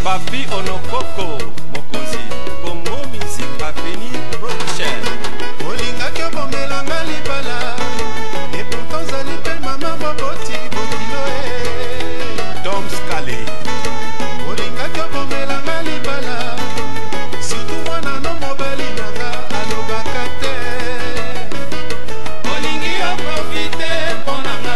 Papi Onokoko Mokonzi Congo Music Avenir Production Olinga kyo bomelanga libala et pourtant zali pe mama maboti bokilo Tom Scali Olinga kyo bomelanga libala surtout mwana no mobali nanga alobaka te Olingi yo profite ponanga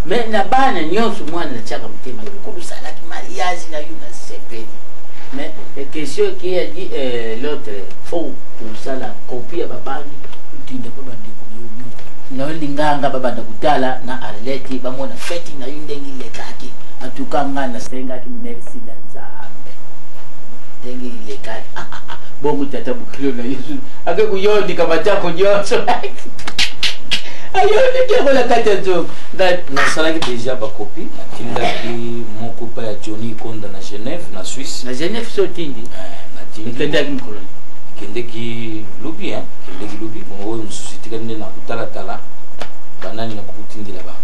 Mais na bana nyonso mwana na chaka mtema kulu sala ki mariage na yuna sepeli mais question qui a dit l'autre faut pour ça la copie babani utinda kwa bandi na linganga babanda kutala na arleti bamona feti na yunde ngile kaki atukanga na senga ki merci na nzambe dengi ile kaki bongo tata bukilo na Yesu ake kuyondi kama chako nyonso nasalaki déjà bakopi natindaki moko pa ya Johnny Konda na Genève na Suisse na Genève so tindi natindaki mkoloni kendeki lubi bon oyo mosusu etikali nde na kutalatala banani na kokutindila bango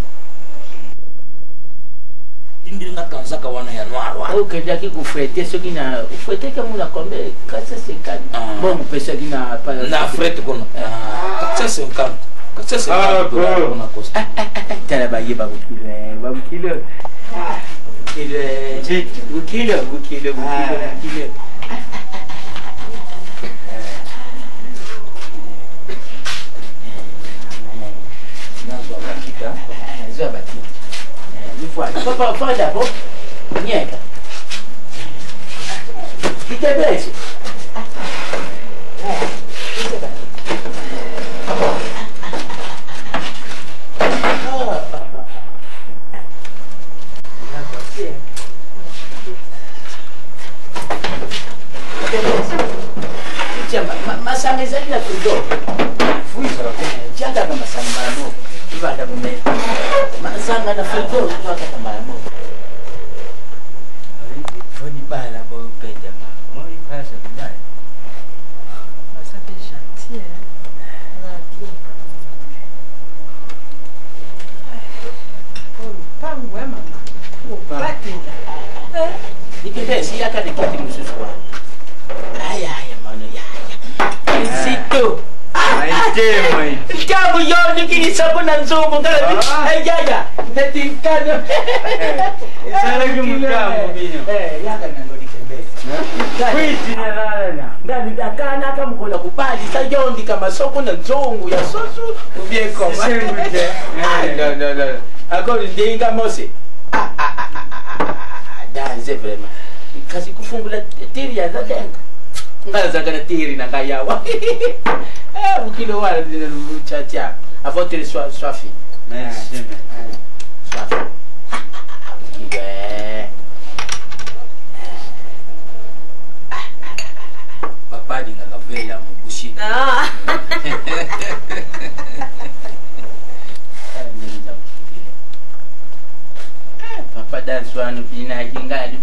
tindili nga kanzaka wana ya noir wana okendaki kufrete soki na ufrete kamuna kombe 450 bon kupesaki na frete kono 450 tala baye babukilo Papa d'abord, niente. Chi ti ha preso? Masanga ezali na frigo tiakaka masanga mbala moko ivanda monene masanga na frigo twakaka mbala moko foni bala bopetaka moi pasa kudai ça fait gentil pango mama batela nikendesi yakane kiti mususu wana aya mano Sito. Kamu yoni kini sabuna nzumu ngala ayaya natingkano. Sana kumutamu binyo. Yaka nango dikembeza. Kwiti na lala. Ngani akana akamukola kupali sayondi kama soko na nzungu ya sosu ubieko. Senguje. No. Akoli ndinga mose. Danze vraiment. Kasi kufungula tiri ya zadenga. ngazakana tiri na kayawa bukilo wala dina luchacha avotre soafi Merci. soafi papa dinga kavela mukushi papa dance wanu bina kingali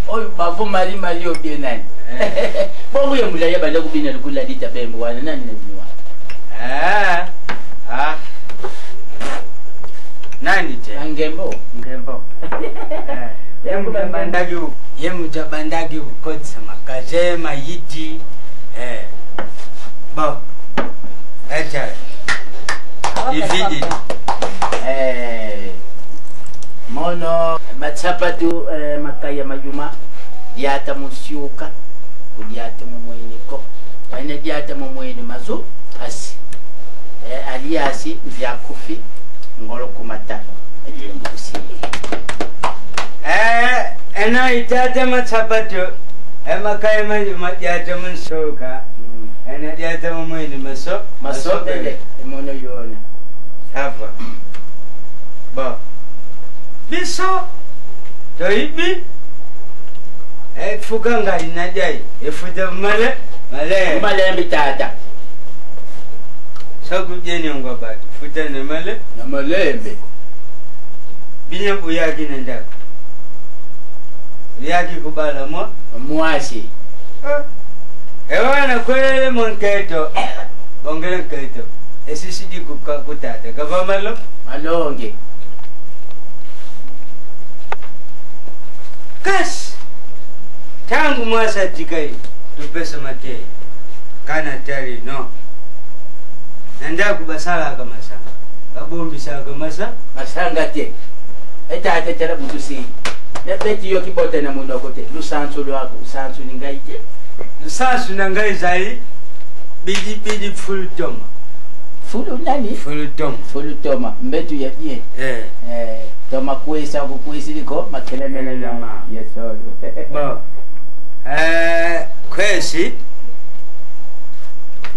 oyo bavu mari mari obienani bongo ye mulaya banda kubina lukula dita bembo wana nani na binwa Nani je? angembo Ngembo. Yemuja bandagi ukotsa makaje mayiti. Bo. Echa. Ifidi. mono matsapatu makaya majuma diata musiuka kudiata mumweniko ane diata mumweni mazu asi aliasi vyakufi ngolo kumata kusi Ena itate matsapatu. Emakaya majuma diata munsoka. Ena diata mumweni maso bele mono yona Sava. Bo. Biso. Toibi. Fuka ngali najai. Efuta male. malembi tata Saku jeni ngwa batu. Futa ne male. na malembe Binya buyaki nenda. Buyaki kubala mo. mwasi Ewa na kwele monketo. Bongele keto. Esisidi kutata. Kaba malo. malonge Kas. Tangu mwasa tikai. Tupesa mate. Kana tari no. Nenda kubasala kamasa. Kabombi sa kamasa. masanga te etata tera butusi ne beti yo kibote na mundo kote lusansu lwako usansu ningaite Sasu nangai zai. Bidi full toma. fulu nani Full toma. fulu toma mbetu ya bien toma kuesa kukwesi liko makelele na Ma. yeso Bo. Kwesi.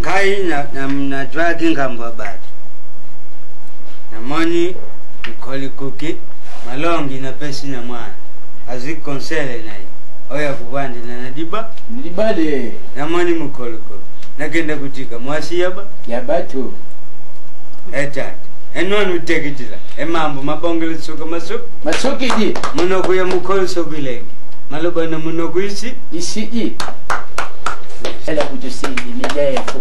Ngai na dragi ngamba batu. Namoni mkoli kuki. Malongi na pesi na mwana. Azi konsele na hii. Oya kubandi na nadiba. nilibale Namoni mkoli kuki. Nakenda kutika mwasi yaba. ya batu Etata. Enonu tekitila. Emambo mabongele suka masuka. masukiji Munoku ya mkoli sokulengi. Maloba na munoku isi. isiji ela kutusindi milefu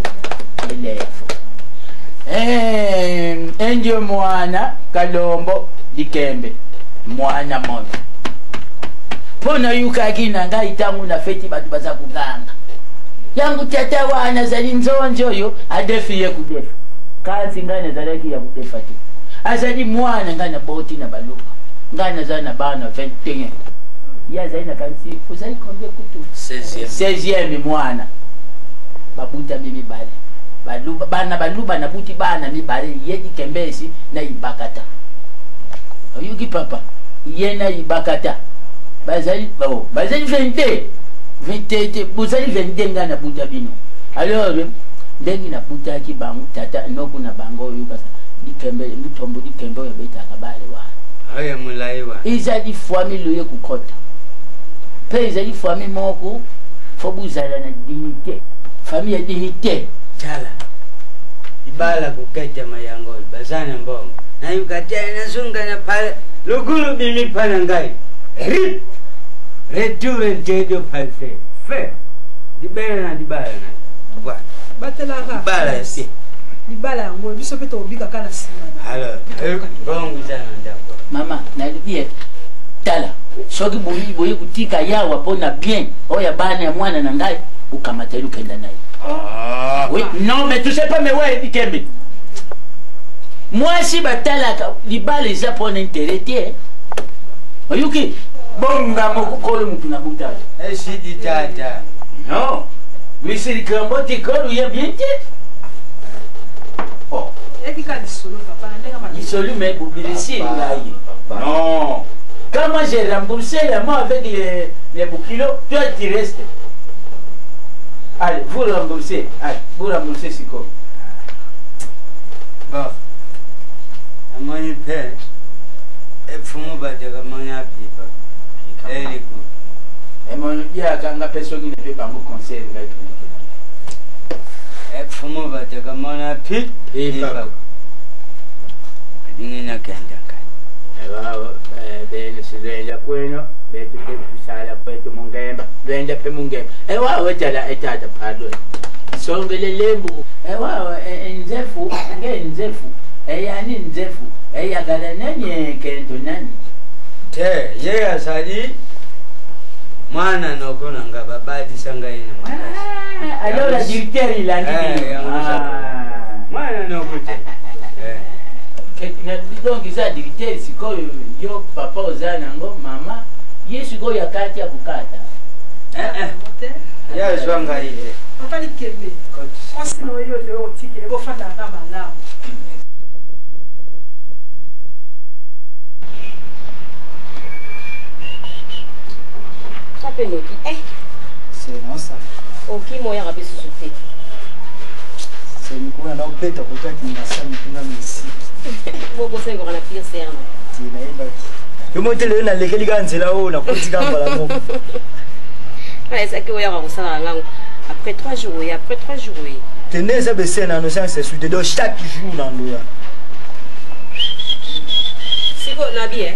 endio mwana kalombo dikembe mwana mono pona yukakina ngaitangu na feti batu baza kuganga yangu tata wana zali nzonjo yo adefiye kudefa kansi ngana zalaki ya kudefa ti azali mwana ngana boti na baluka ngana zana bana 21 ya zaina kansi uzali kombe kutu 16e mwana babuta mimi bale baluba bana baluba na buti bana mi bale yedi kembesi na ibakata oyuki papa yena ibakata bazali 20 buzali 20 ngana buta bino alors ndengi na buta ki bangu tata noku na bango yukasa dikembe mutombo dikembe ya beta kabale wa Haya mulaiwa. izali famille ye kukota pe izali famille moko fobuzala na dignité famille ya dignité Chala. Ibala kukeja mayango bazana mbongo. Na yukatena sunga na pale. Lugulu bimi pala ngai. Rip. Retuve ntejo palfe. Fe. Dibala na. Bwa. batelaka Ibala yasi. libala yango biso mpe tobika kaka na nsima Halo. Bongo sana ndako. mama nalibie tala soki boyi kutika yawa pona bien oya bana ya mwana na ngai ukamata lukenda naye oui non mais tu sais pas mais ouais dikembe moi si batalaka libala eza pona intérêt te oyuki bonga mokukolo mutu na butala Eshidi tata. non misilikambo tikolo ya bien te oh ekika lisolo papa na ndenge ma Isolu mais boubilisi ngai. Non. Quand moi j'ai remboursé les mots avec les boukilos, toi tu restes. Allez, vous remboursez. Allez, vous remboursez Siko. Bon. Amani pe. E fumu ba jaga manya pipa. Eh liko. Et mon dia kanga personne qui ne peut pas me conseiller ngai tu. E fumu ba jaga manya pipa. Dingina kenda kai. Ewa bene silenja kweno, betu pe kusala kwetu mungemba, lwenja pe mungemba. Ewa wetala etata pardon. Songele lembu. Ewa nzefu, nzefu. Yani nzefu. Eyagala nanye kento nani. Te, ye asali mwana nokona nga babadi sanga ina makasi. Alors la directeur il a dit. Mwana nokute. Donc ça directeur siko yo papa ozana ngo mama yesu go yakati ya kukata. Ya zwanga ile. Papa likembe. Onsi no yo le otiki le bofanda kama lao. Noki. C'est non ça. Ok, moi, il y a rabais sous-souté. C'est une couille à bête à côté qui m'a sali qui m'a mis ici. Bon, vous savez qu'on a pire serre. Tu n'as pas. Le motel est là, les gars, c'est là-haut, on a continué à parler. Ouais, c'est que vous avez ça après 3 jours, et après 3 jours. Tenez ça, c'est un innocent, c'est sous de chaque jour dans l'eau. C'est quoi, Nabi, hein?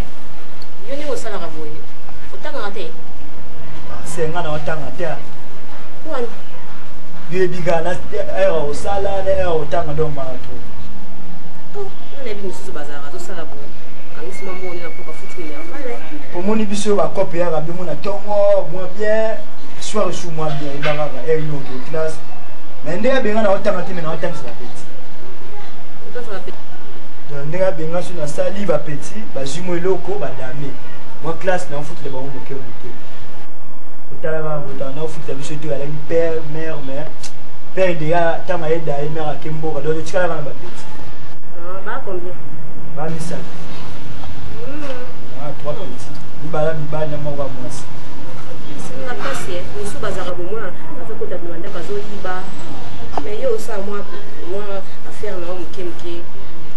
Il y a un salaire à vous. Autant raté. C'est un an à terre. You be gone at the salad, or tang don't matter. Oh, on a been so bazar, to salabo. Can you see my money and put a foot in your Pour mon épisode à copier à Bimona Tongo, moi bien, soit sous moi bien, Ibarra, et une autre classe. Mais there being an alternative and attempts la petite. There being a son sali, va petit, Bazumo loco, badame. Moi classe n'a foutu les ballons de cœur. On a foutu la vie sur la père, mère, père déjà, tant à aider à mère à Kimbo, à d'autres cas, à la petite. Ah, bah combien? Bah, mais ça. Ah, 3 petits. Ni bala, ni bala, ni moi, moi. C'est la passe, nous sommes bazar pour moi, avec quoi t'as demandé à Zoliba. Mais il y a aussi moi, à faire non, Kimki.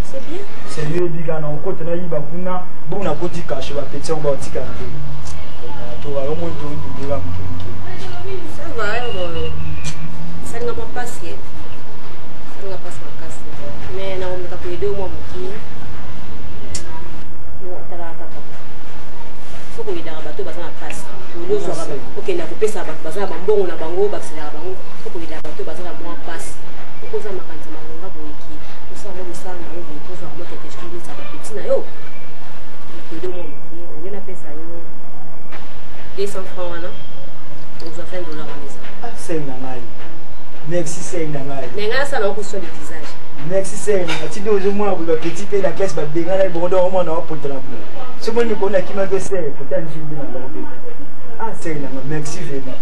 C'est bien. C'est lui, il dit, on compte, on a eu Bakuna, bon, on a côté caché, on va péter, on va tirer. Ça va, ça ne va pas passer. Ça ne va pas se casser. Mais on a pris 2 mois. Il faut qu'on ait un bateau, ça passe. Ok, on a coupé ça, ça va bon, on a bango, il faut qu'on ait un bateau, ça va passe. Il faut qu'on ait un bateau, ça va qui. Nous savons que ça, on a besoin de quelque chose, ça va petit. Il faut 2 mois. On a fait ça. 200 francs, non? On doit faire $1 en les c'est un nangai. Merci, c'est un nangai. Mais ça, on a sur le visage. Merci, c'est un nangai. Tu dois au moins vous petit peu la caisse, mais bien, bon, au moins, on peut te la boule. Ce moment, on a qui m'a fait, peut-être que je vais l'enlever. Ah, c'est un nangai. Merci, vraiment.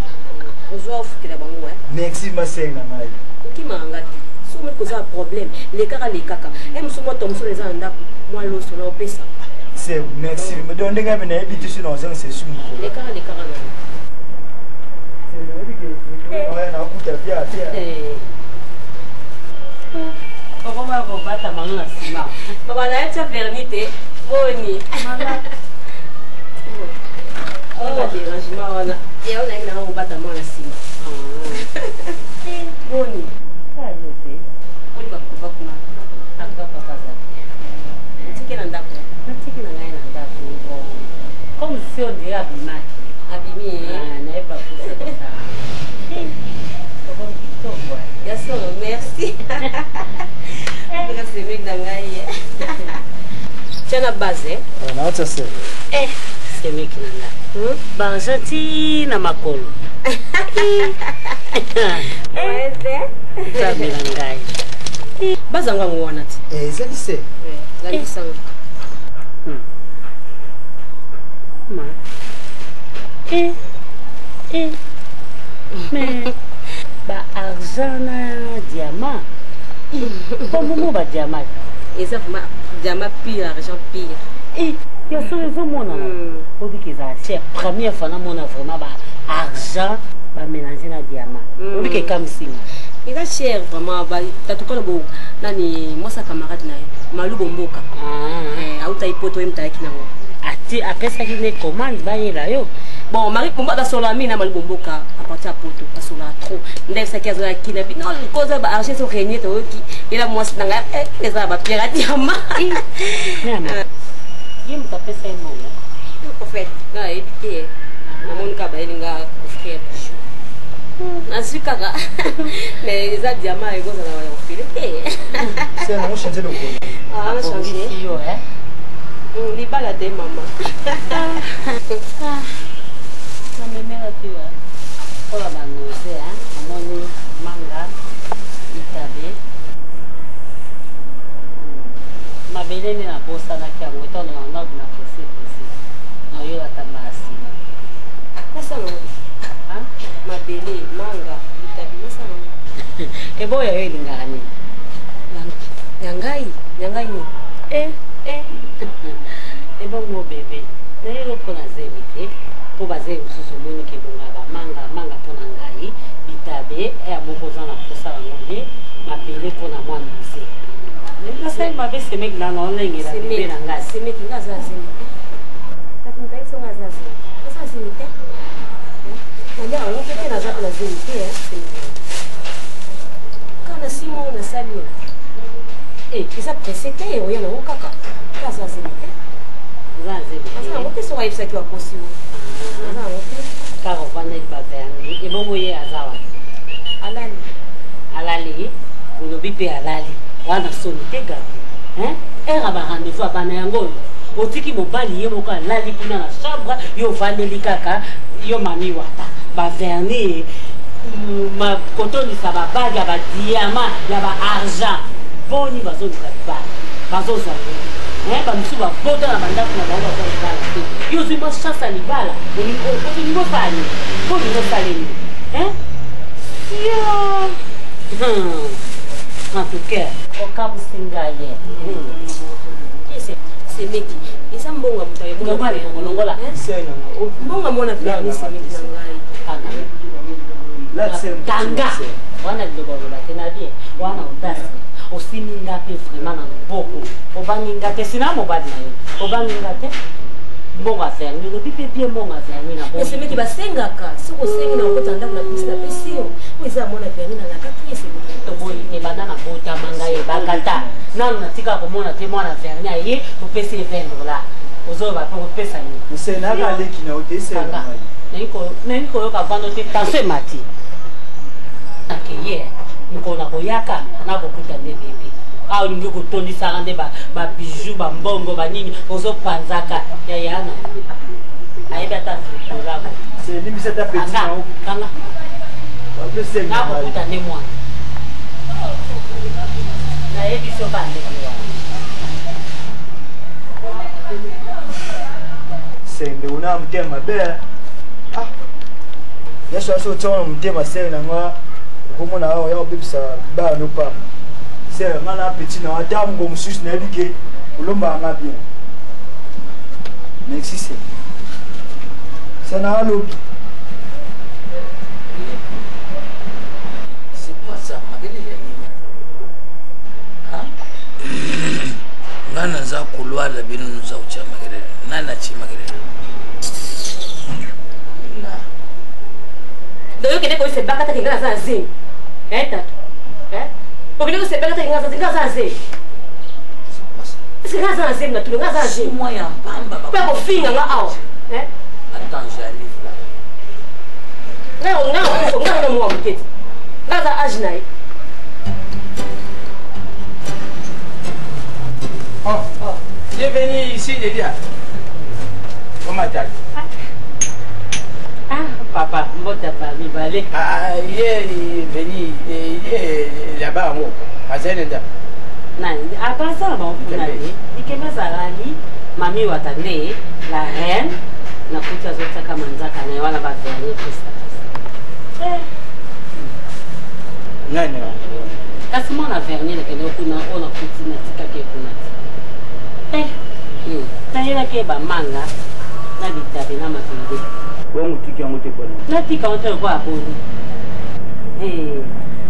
On doit offrir la banque, ouais. Merci, ma c'est un nangai. Qui m'a engagé? Si on a un problème, les caca, les caca. Et nous sommes tombés sur les andas. Moi, l'eau, on a fait ça. C'est merci. Mais donc, on a habitué sur nos gens, c'est sûr. Les caca, les caca. On va rebattre à maman la ciment. Maman a été vernité. Boni. On va déranger. Et on a été rebattre à maman la ciment. Boni. Ça a été. On va pas comment. Après papa ça. Tu qu'est-ce qu'on a fait? Tu qu'est-ce qu'on a fait? Comme si on était abîmé. Abîmé. Ah, n'est pas pour ça. Bien sûr, merci. C'est mec d'Angaï. Tu as la base, hein? Non, ça c'est. Eh, c'est mec qui l'a. Banzati na makolo. Ouais, c'est. Ça bilangai. Bazanga ngwanati. Eh, ça c'est. Ouais, la licence. Ma. Mais ba argent na diamant. Comment ba diamant? Et ça vraiment diamant pire, argent pire. Et il y a ce mon c'est première fois na mon vraiment ba argent bamélange na diamant obike kamsinga eza cher vraiment tatukola bo nani mwasa camarade na ye malubo mboka auta ipoto emtayaki nango ati apesaki ne commande bayela yo bon mari pomba basola mina malubo mboka à partir ya poto basola trop ndesaki azola kina bi non koza ba argent so régner toyoki ela mwasi nanga eza ba pierre à diamant yim tapesa emongo en fait nga ebite namoni ka bayelinga offrir nasi kaka mais eza diamant ekozala ya ofile te c'est nango changer le kolo on changer yo libala te mama namemela te wa ola banose amoni manga itabe mabele ni na bosanaki yango etano na ndako na pose nayoyaka masina nasana mabele manga itabe nasana eboya yo elingaka nini yangai ni ebongo bebe nayelo mpona zemi te mpo bazeli mosusu omoniki ebongaka manga mpona ngai bitabe ya moko oza na posa yango nde mabele mpona mwa mize nasali mabe semeki nanga olengela bebe na ngai semeki nga aza zemi kati mutaisi nga aza zemi aza zemi te nandia yango mpe te naza mpe na zemi te kaka na simo nasali yo eza presse te oyo nango kaka aza zemi te aza yango te soka yebisaki wakosi wo aza yango te kaka ovandaki baverni ebongo ye aza wana alali olobi mpe alali wana soni te gabi era barendez-vous abana yango oyo otiki mobali ye moko alali kuna na chambre yo ovandeli kaka yo mami wata baverni kotonisa babage ya badiama ya baargent boni bazoluka libala bazozwa bamosusu babota na bandako na bango baza libala te yo ozwi mwa chance ya libala olingi osali mpo olingi osaleli yo en tout cas okamusinga ye semeki eza mbonga moto ayebongonongola mbonga mona verni semeki na ngai tanga wana bilokolola te na bien wana odasi osiminga mpe vraiment na loboko obanginga te sina mobali na yo obanginga te mbonga verni olobi mpe bie mbonga verni na bosemeki basengaka soki osengi na okota ndako na bisi na pesi yo o eza mona verni na nakaki esemeki toboyi ebanda na botama ngai ebakata nanu natika komona te mwana verni aye mopesi $20 ozoyoba mpe kopesa nini mosenaka aleki na yo te esenga nayi koyoka vando te tanso emati akeye mokolo na koyaka nakokuta nde bebe awa olingi kotondisaka nde babiju bambongo banini ozopanzaka yayana ayebi ata olako kanga nakokuta nde mwana nayebi so bandeke wana sende una mutema mabe yesu aso tsona mutema sere nanga komona awa ya obebisa bana opama sere nga na petit na ata mongo mosusu nayebi ke olombaka nga bien merci se se na alobi c'est quoi ça mabele ya nini nga naza kolwala bino noza kotya makelele nani atye makelele doyokende koyisebaka taki nga naza na zemi tatu okende koyisebaka taki nga naza na zemi eske nga naza na zemi natule nga naza na zemi mwa ya mpamba mpe kofinga nga awa attends j'arrive là nga na mwa moketi nga naza age na ye Bienvenue ici, Lydia. Comment t'as? Papa, mbota parmi balé. Il est venu, il est là-bas en haut, à Zénenda. Nani, après ça, bon, on a dit, Ikema Zarani, Mami Watane, la reine, na kuta zote kama nzaka na wala ba verni pesa. Nani? Kasi mwana verni le kene kuna ona kuti na tika ke kuna. Tayela ke ba manga na bitabe na makinde. Bon, tu as monté quoi? natika ote kwa aponi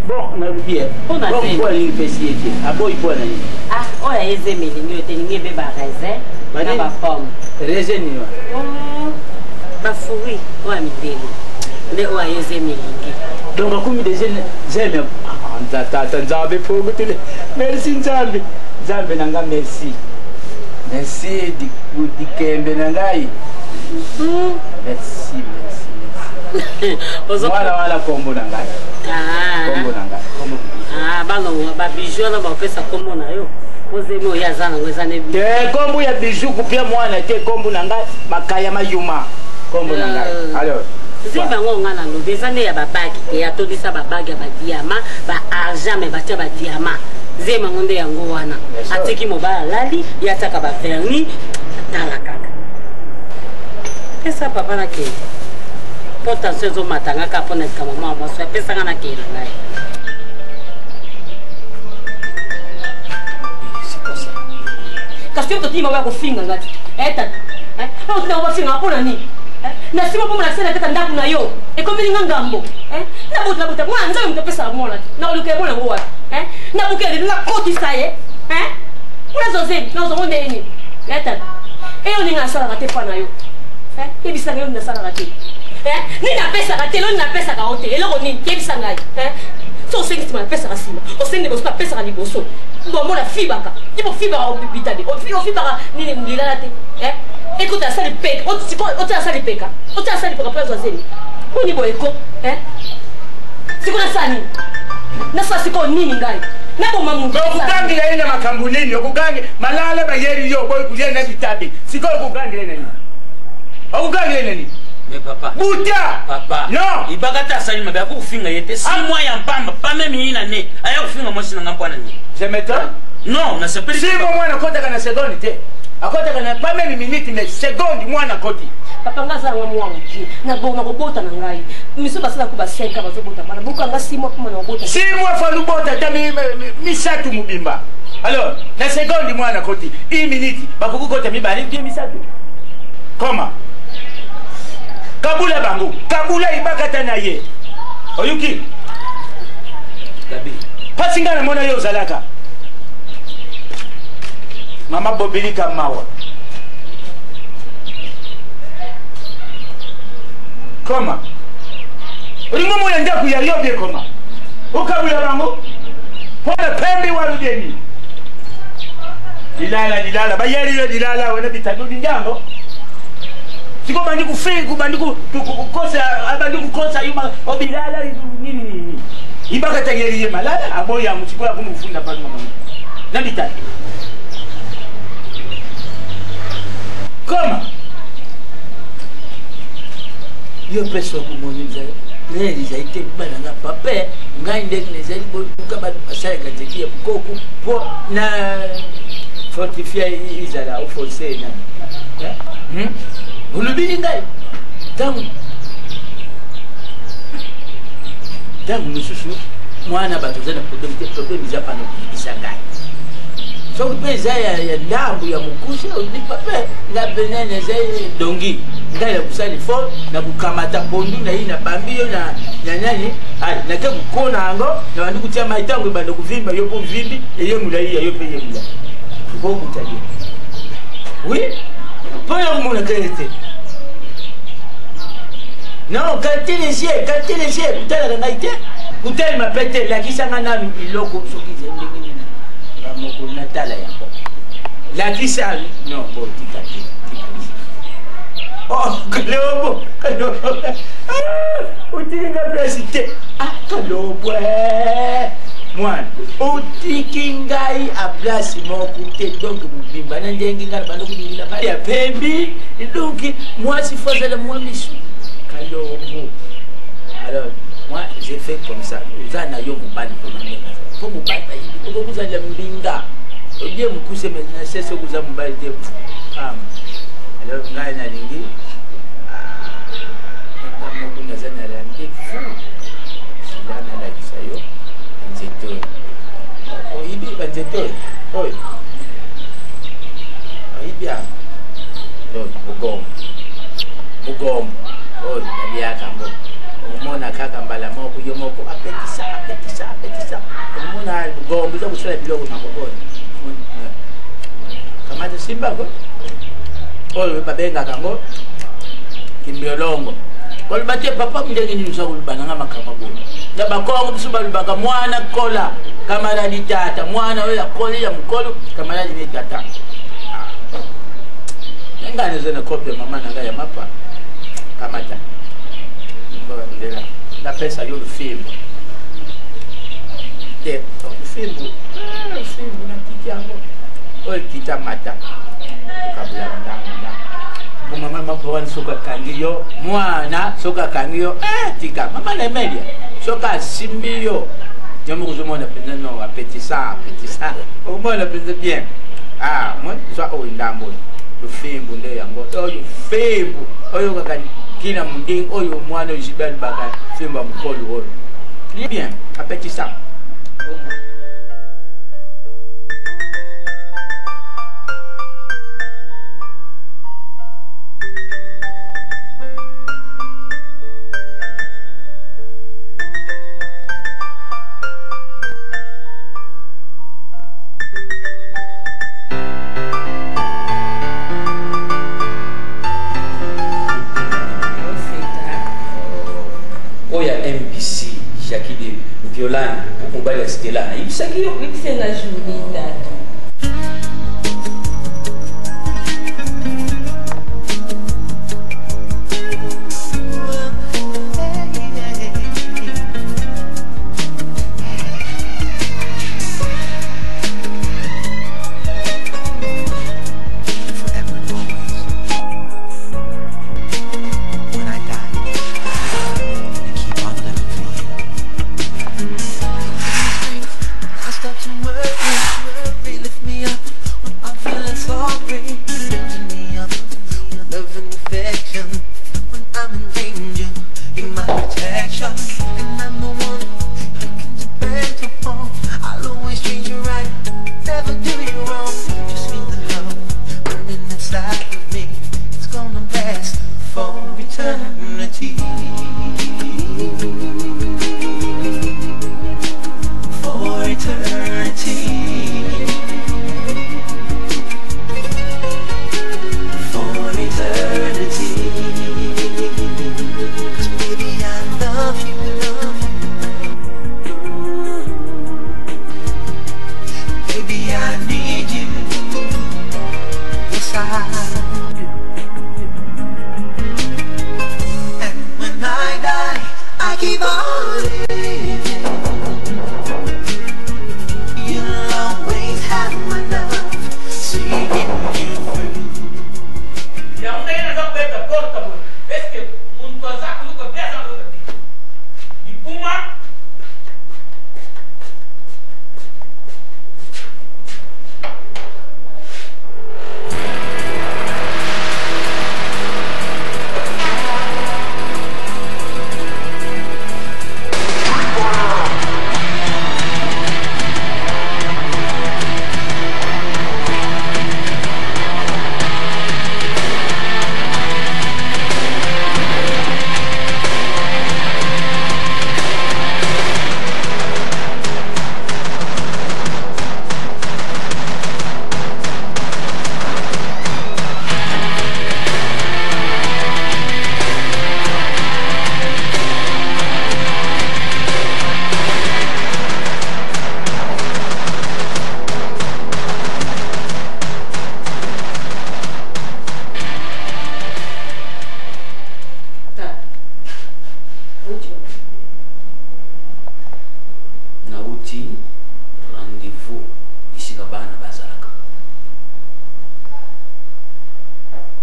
Bon, na bien. On a fait. Pourquoi il fait si était? Ah bon, il faut aller. ah oya ezemeli ndio teninge be ba raisin na ba pomme Raisin ni wa. oh ba fruit oya mindele nde oya ezemeli ngi Donc comme des jeunes j'aime Nzambe pour goûter. Merci Nzambe. Nzambe nanga merci. Merci di kembe nangai. Merci. Wala kombo nangai. Kombo nangai. balongo ba bijou na ba pesa kombo na yo ozemo ya zana ngweza ne bi kombo ya bijou kupia mwana te kombo nangai makaya mayuma. Kombo nangai. Alors Zeba ngonga na lo bezane ya babaki ke ya todisa babaki ya ba diamant ba argent me ba tia ba diamant zema ngonde yango wana atiki mobala lali ya taka ba vernis tala kaka pesa papa na ke potentiel zo matanga ka pona kama mama so pesa ngana ke na ngai c'est comme ça kasi to ti mama ko finga ngati eta o tuna ko finga pona ni na sima po mna sena kata ndaku na yo e ko milinga ngambo na buta mwa nzalo mtopesa mola na uluke mola ngwa na bukele na koti saye una zoze na zo monde ni eta e yo ninga sala kate pa na yo e bisanga yo na sala kate ni na pesa kate lo na pesa ka hote eloko ni ke bisanga so sengi ma pesa kasima o sengi bosta pesa ka liboso bo mola fibaka tipo fibaka o bibitade o fibaka ni ndilala te écoute ça les pèques on t'a ça les pèques on t'a ça les pèques pas zeli on ni boyeko c'est quoi ça ni na ça c'est quoi nini ngai na bo mamu kugangira ina makambu nini okugange malala bayeri yo boy kulia na bitabe siko okugangira nini okugangira nini mais papa buta papa non ibakata sali mabe ko finga yete 6 mois ya mpamba pas même ina ne aya ko finga mosi na ngapana ni je m'étonne non na se peli 6 mois na kota kana seconde te akota kana pas même minute mais seconde mwana koti papa ngaza wa mwangu na bona ko bota na ngai miso basala ko ba 5 ka bazo bota bana buka nga 6 mois kuma na bota 6 mois fa lu bota tami misatu mubimba alors na seconde mwana koti 1 minute bakukukota mibali bien misatu koma kabula bango kabula ibakata na ye oyuki gabi pasingana mona yo zalaka mama bobilika mawa koma ulingo moya ndaku ya yobe koma ukabula bango pona pembe warudeni dilala bayeri yo dilala wana bitadudi njango siko bandi kufiku bandi kukosa abandi kukosa yuma obilala nini ibaka tayeri ye malala aboya mutikoya kumufunda pale mama na bitadi Comment? Yo peso kumonyiza neli zaite bana papa ngainde nezali boka ba pasaya katekia bukoku po na fortifier izala ufonse na ulubili ngai tangu mususu mwana batozana problem za pano bisangai so pesa ya ndambu ya mukusha udi papa na benene zai dongi ngala kusali fo na kukamata pondu na ina bambio na nani na ke kukona ngo na bandu kutia maitango bando kuvimba yopo vimbi eye mulai ya yope yemula ko kutaje oui poya muna kete non katelesier kutala ngaite kutela mapete la kisanga na iloko sokize ndingine moko natala yako la kisa non bon tikati oh kalobo utinga presite kalobo mwana utikingai a place moko te donc mubimba na ndengi ngala bando kudila ba ya pembi donc moi si faut aller moi misu kalobo alors moi j'ai fait comme ça uzana yo mubani pour mon bail pour vous allez mbinga bien me coucher maintenant c'est ce que vous avez bail de alors ngai na lingi kama kuna zana rangi sana la kisayo nzeto ibi banzeto oi ibia donc mugom oi ya kambo umona kaka mbala moko yo moko apetisa umona gombo zo kusela biloko makokoni kamata simba ko oyo babenga kango kimbiolongo kol bate papa mndenge ni usakulu bananga makama bono na bakongo bisuba lubaka mwana kola kamara ni tata mwana oya kole ya mkolo kamara ni tata ngane zena kopia mama nanga ya mapa kamata mbawa ndela na pesa yo fimbo te fimbo na kikiango oy kitamata kabla ndanga mama mapa wan soka kangiyo mwana soka kangiyo tika mama na media soka simbiyo nyomo kuzomona penza no apetisa umona penza bien moi so o ndambo lufimbu nde yango oyo fembu oyo kakani kina munding oyo mwana ujibali baka fimba mkolu oyo bien apetisa MBC Jackie de Violane pour mobile Stella il s'agit c'est la journée date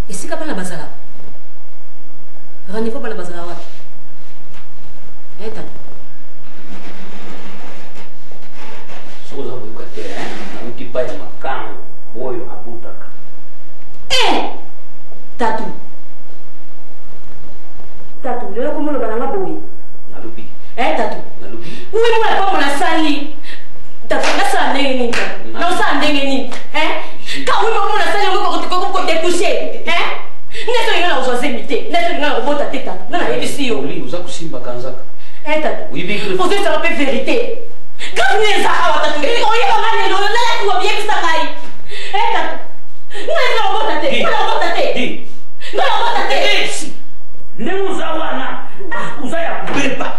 Isika bana bazala. Rendez-vous bana bazala wapi? Eta. Soza bukate na mtipa ya makao boyo abutaka. Tatu. Tatu, leo komo bana ngaboyi. Nalubi. Tatu. Nalubi. Uwe mwa kwa mwana sali. Tatu ngasa ndenge nini? No sa ndenge nini? Ka uwe mwa mwana sali ngoko ko découcher. Neto ngana uzozemite. Neto ngana ubota te tata. Ngana yebisi yo. Oli uza kusimba kanzaka. Tata. Oui bien. Faut que ça rappelle vérité. Quand nous ça va tata. Oye ba ngane lo na ku ba yebisa ngai. Tata. Ngana ubota te. Ngana ubota te. Ngana ubota te. Neuza wana. Uzaya kubeba.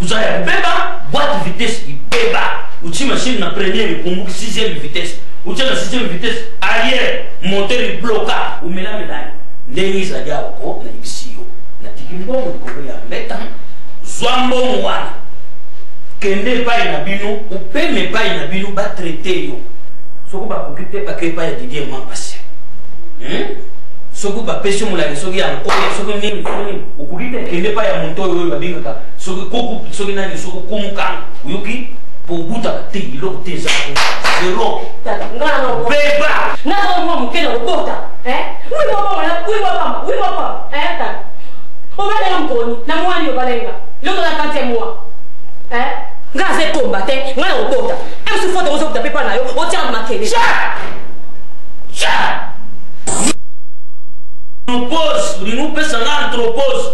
Uzaya kubeba, boîte vitesse ibeba. Uchi machine na première ikumbuki 6e vitesse. Uchi na 6e vitesse arrière moteur bloca umela melani. Ndenge zaja ko na ibisiyo. Na tikimbo ko ya meta. Zwambo wana. Kende pa na bino, upeme pa na bino ba traiter yo. Soko ba kokite pa ke pa ya Didier Mambasi. Soku ba pesho mulali soki ya nkoya soki nini ukukite kende pa ya muntu oyo babinga ka soki koku soki nani soki kumuka uyuki pobuta te ilo te za zero ngano beba na mo mukena ubota ui mama ta obale mkoni na mwani obalenga loto na kante mwa ngaze komba te ngana ubota emsi foto ozo kuta pepa nayo otia makene cha Propose, nous pesa na propose.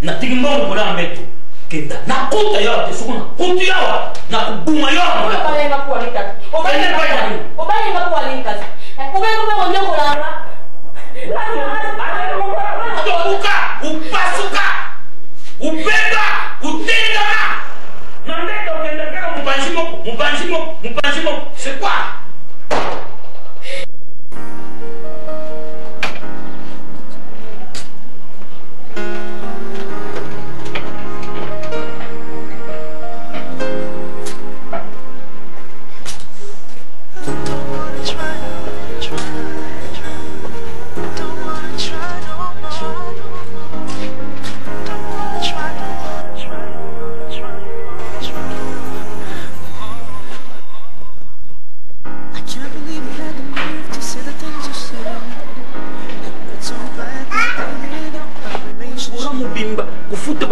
Na tingimbo kwa mbeto. Kenda na kuta yote sukuna. Kutu yawa na kubuma yote. Obale ngakuwa nikati. Obale ngakuwa nikati. Obale ngakuwa nyoko la. Tobuka, upasuka. Ubeba, utengana. Na mbeto kenda kama mpanjimo. C'est quoi?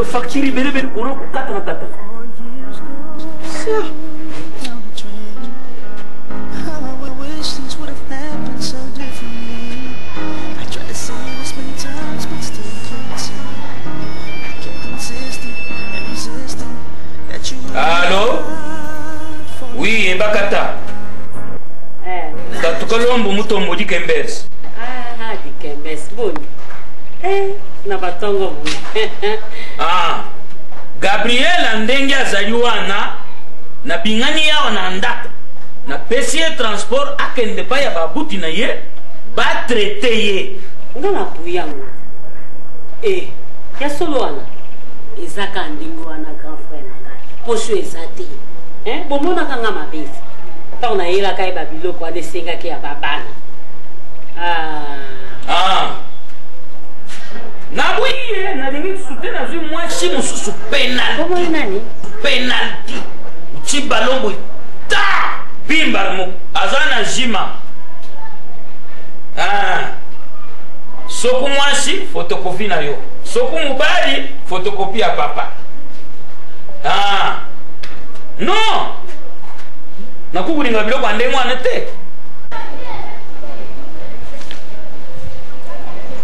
Fakiri bere kuro kata kata. Allô? Oui, Ebakata. Katukalombo mutombo di Kembes. Di Kembes boni. Na batongo mu. Gabriel ndenge azali wana na bingani yawo na ndako na pesie transport akende pa ya babuti na ye ba traiter ye ngana kuyango ya solo wana ezaka ndingo wana grand frère na posho ezati bomona kanga mabesi ta na yela kai ba biloko ade senga ke ya babana na bwiye na dingi sutena zwi mwashi mususu penalty uchi balongo ta bimba mo azana jima soku mwashi photocopie na yo soku mubali photocopie ya papa no nakubulinga biloko ande mwana te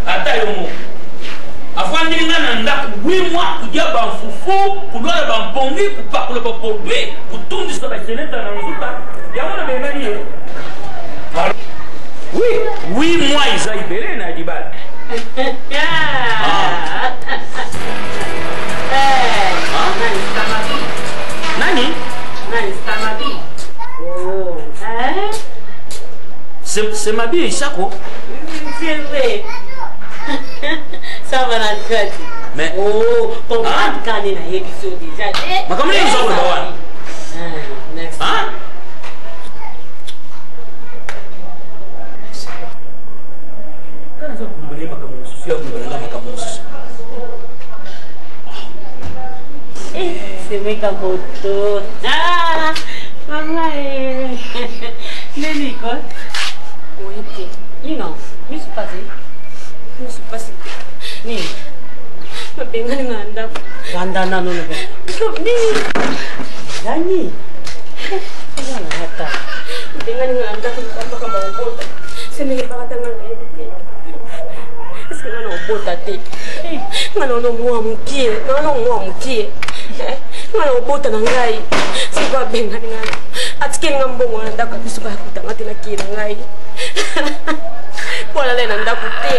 ata yo mo afandi ngana ndako 8 mois kudia ba fufu kudwala ba mpongi kupakula ba produit kutundisa ba seneta na nzuta yamona bengani ye oui 8 mois isa ibere na dibala nani c'est ma vie Isako c'est vrai. Ça va la tête. Mais ton grand canet na émission déjà. Mais comment ils ont le bawan? Merci. Kana zo kumbele makamusu, sio kumbele makamusu. C'est méga moto. Maman Nelly quoi? Oui, non, je suis passé. Je suis passé. Ni. Mapenga nganda. Nganda na no no. Ni. Dani. Ngana hata. Mapenga nganda kama kama ngota. Sema ni bakata ngana. kobota te nga na ono mwa mokie nga na mwa mokie nga na obota na ngai siko abengani nga atikeli nga mbongo na ndako biso bayakutanga te nakie na ngai mpo alale na ndako te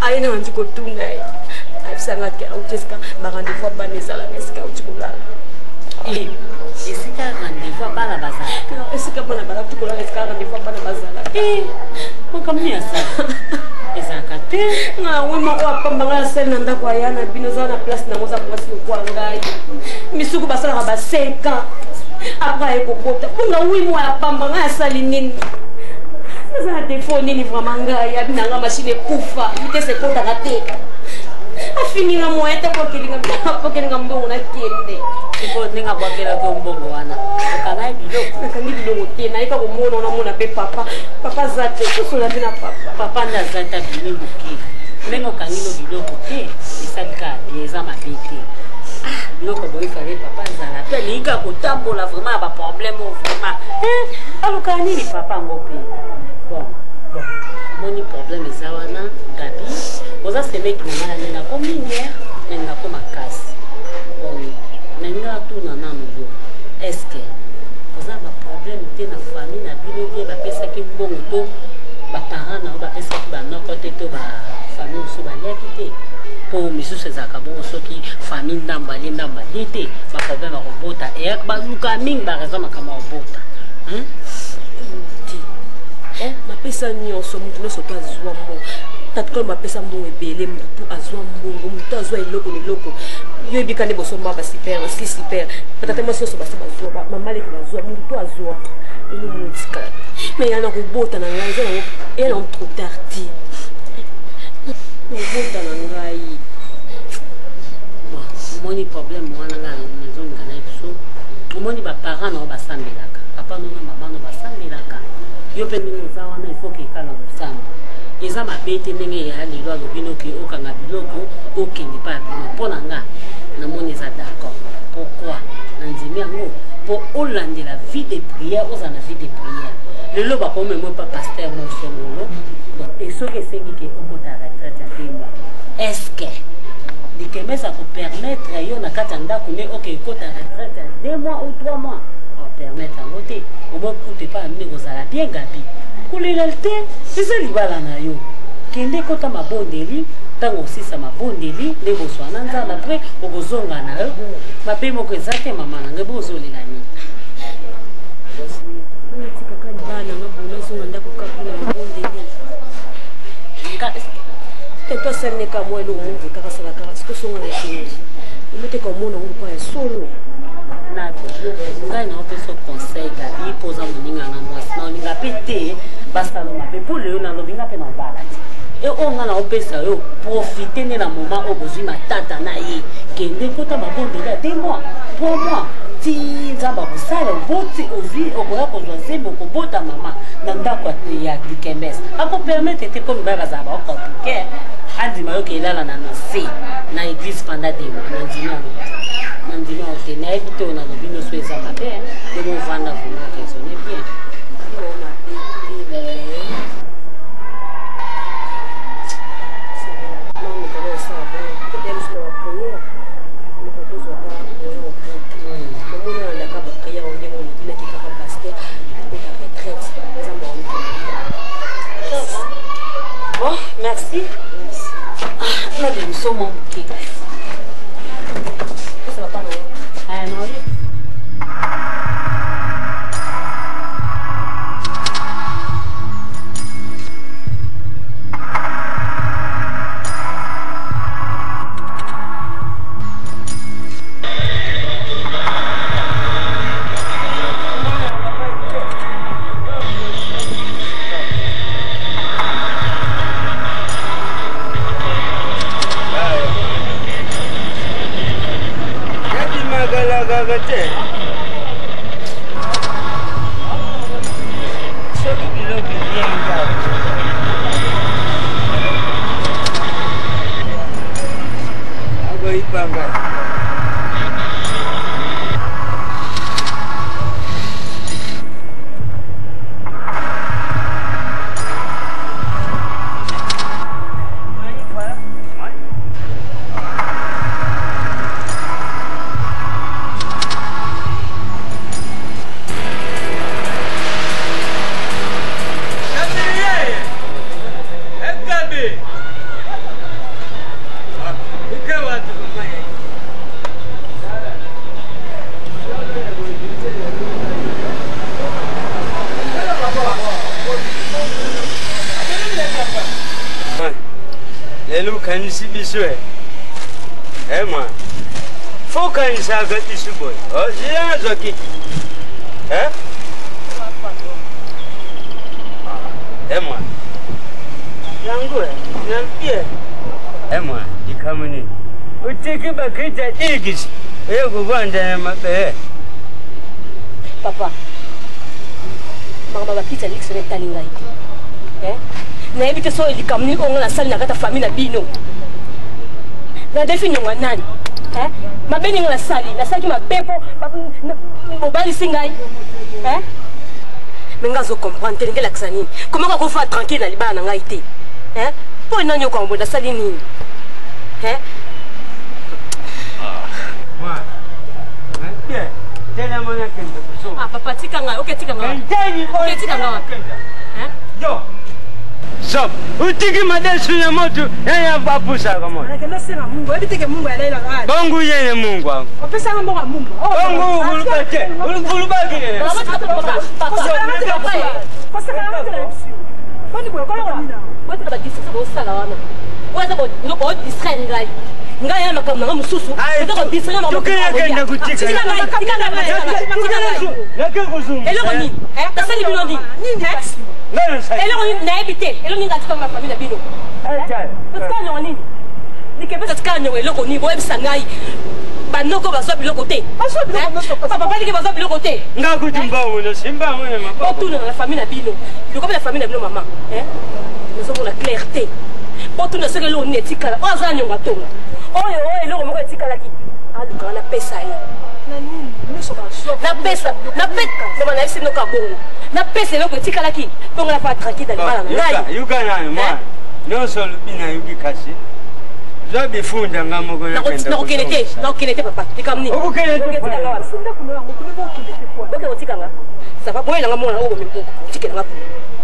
aye na bandi kotuna ye ayebisanga te auti esika barendez-vous abana ezalaka esika auti kolala esika rendez-vous abana bazala esika mpona balati kolala esika rendez-vous abana bazala makamni ya sala ezalaka te nga wi moko apambanga ya sele na ndako aya na bino eza na place nango oza mwasi lokwa ngai misuku basalaka ba 5 ans apres aye kobota mponga wi mo apambanga ya sali nini eza na defo nini vraimen ngai abinanga mashine ekufa vitese ekotaka te afininga moyen te pokelinga mbongo nakende iko ndenge abwakelaki mbongo wana okangai biloko nakangi biloko te nayeba komona onamona mpe papa aza te tosola te na papa nde aza te abimi moke ndenge okangino biloko te esalika bie eza mabe te biloko boyefale papa azala mpe alingaka kotambola vraiment ya baproblème vraiment alukaa nini papa yango mpe bon omoni problème eza wana gabi oza semeki na ngana nde nako minière me nako makasi bon nalinga atuna nano yo estce oza baproblème te na famille na bino bie bapesaki mbongo to baparent na yo bapesaki banoko te to bafamille mosusu baliaki te mpo misusu ezalaka bongo soki famille ndambali te baproblème akobota eyaka baluka mingi baraison makambo akobota mapesa nyonso motu nyonso to azwa mbongo tatikolo bapesa mbongo ebele motu azwa mbongo motu azwa eloko yo ebika nde bosomba basiper si super batate mwasi nyonso basi bazwa mamaleki bazwa motu to azwa elomotika me ya na kobota na ngai eya nango trop tardi kobota na ngai omoni problème wana ngai nazolinga na biso omoni baparent nao basambelaka papa no na mama no basambelaka yo mpe ndenge oza wana ifoke ekala kosambo eza mabe te ndenge eya lelo alobi noki okanga biloko okende mpa ya bino mpo na nga namoni eza d'accord pourquoi nandimi yango mpo olandela vie de prière oza na vie de prière lelo bakomemo mpa paster mosongolo esoki esengi ke okota retraite ya 2 mois estce likemesa kopermettre yo na kati ya ndako nde oke ekota retraite ya 2 mois ou 3 mois permettre yango te omokute mpa mine kozala bien gabi kolela te eza libala na yo kende kota mabondeli ntango osisa mabondeli nde boswana nzambe apres okozonga na yo mabe moko eza te mama na ngai bozolela nini bana nga bona zonga ndako kakuna mabondeli to asalineka mwa eloko mongo kaka salaka sikosonga na ekenge omoteka omona ngo kwa ya solo ngai na opesa conseil gabi mpo oza moninga na mwasi na olinga mpe te basalo mabe mpo lelo nalobinga mpe na obala te oyo nga na opesa yo profite nde na moma oyo bozwi matata na ye kende kota babondeli ya 2 mois 3 mois ti nzambe akosala oboti ozwi okoya kozwa nzembe okobota mama na ndako ya likembesa akopermete te mpo mibali bazala baokomplike andima yo kelala na nase na église pendant 2 mois nandima yango nandima yango te nayebi te oyo nalobi nyonso eza mabe ndenge ovanda vraiment raisonne bien Bon, merci. Ah, là, nous sommes en bouquet. Ça va pas, non? Ah, non. ukanisaka isiboy zilazo ki mwana yangu nampie mwana ikamuni utiki bakita igisi eyokuvanda na mabehe papa makambo bapita likso netali ngai te nayebi te so elikamuni ongo nasali na kata famille na bino nadefi nyonga nani mabeni nga nasalaki mabepo mobalisi ngai me nga azocomprendre te ndenge elakisa nini komaka kofa tranquille na libala na ngai te mpo nani okambo nasali nini papa tika ngai oke tika ngai tika ngai yo Stop. Utiki madesu ya moto ya bapusa kama. Anakenda sema Mungu, hebu teke Mungu alaila gani? Bongo yeye Mungu wangu. Opesa ngombo kwa Mungu. Bongo ulubake. Ulubake nini? Kosa kana ngombo. Kwani kwa nini? Wewe tabadilisa kwa usala wana. Wewe bo ndoko distraire ngai. Ngai ya makambo na mususu. Ndoko distraire makambo. Tukenda kutika. Tika ngai. Lake kuzungu. Eloko nini? Tasali bilondi. Nini? Eloko naebite. Eloko ninga tika ma famille bino. Parce que nini? Nikepesa tika nyo eloko ni boye bisangai. Banoko bazwa biloko te. Papa balike bazwa biloko te. Ngakutumba uno simba mwe mapa. Tout dans la famille na bino. Le comme la famille na bino maman, nous avons la clarté. Pour tout ne serait l'eau netika. Oh ça nyonga tonga. Oh eloko moko etikala ki. Ah le grand la pesa ya. Na pesa, mama na esi no kabongo. Na pesa eloko etikala ki. Tonga la pas tranquille dans le bala. Yuka nani mwana? No solo bina yuki kasi. Zabi funda ngamo kona kwenda. Na okelete papa. Tikamni. Okelete. Funda kuno yango kulibo okelete kwa. Boke otikanga. Ça va boye nga mwana obo mimpo. Tikela ngapo.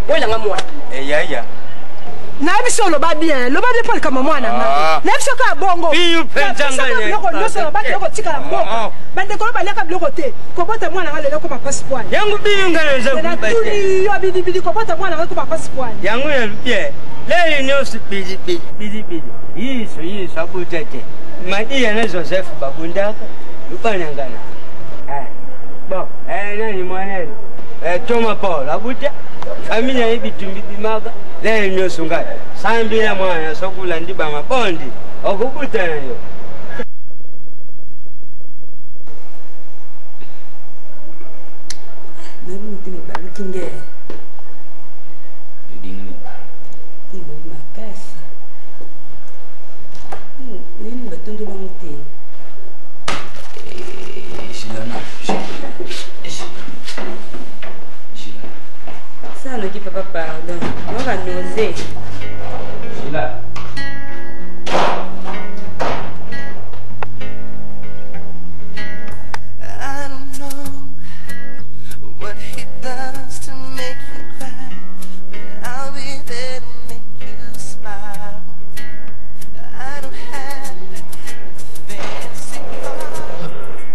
Boye nga mwana. Ya. Na biso loba bien, loba de Paul kama mwana nga. Na biso ka bongo. Biyu pentanganya. Loko noso ba loko tikala mboka. Bande ko ba leka biloko te. Ko bota mwana nga lelo ko pa passport. Yangu biyu ngana za Na tuli yo bidi ko bota mwana nga ko pa passport. Yangu ya bie. Leli nyosi bidi. Yiso abutete. Madia na Joseph babundaka. Lupanangana. Bon, nani mwanene? Toma Paul abuja. Familia hivi tumbimaga. Leli nyosi ngai. Sambira mwana sokula ndiba mabondi. Okukutana yo. Nabi mtime balukinge. Bingni. Tibo makasi. Nini batondo bamuti? Shilana. Ça ne dit papa pardon. On va nauser. Shila. I don't know what he does to make you cry, but I'll be there to make you smile. I don't have a fancy car,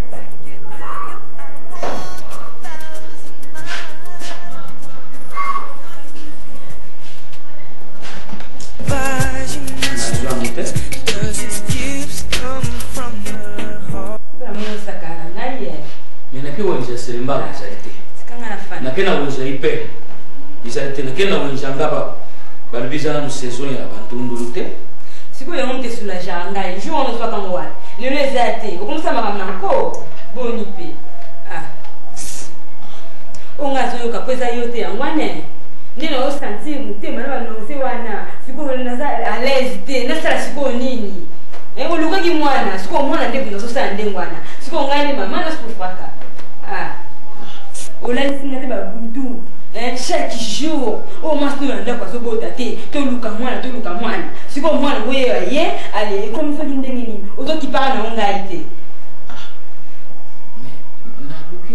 but give you I want 1,000 miles. Does his gifts come from the heart? Menake wonja selemba zaite. Nakena wonja ipe. Izaite nakena wonja ngaba. Balibizana mu saison ya bantundulute. Siko yo monte sur la janga, il joue on soit quand moi. Le rezate, comme ça mama nanko. Bonipe. Onga zo kapeza yote yangwane. Nino osanti mutema na banose wana. Siko naza à l'aise te, na sala siko nini. Oluka ki mwana, siko mwana ndebu nazo sala ndengwana. Siko ngani mama na siko faka. Ola singa te ba buntu. Chaque jour, au moins nous on kwa sobo tate, toluka mwana. Siko mwana wewe ye, allez comme ça ndengini. Ozo ki parle na ngai te. Mais na luki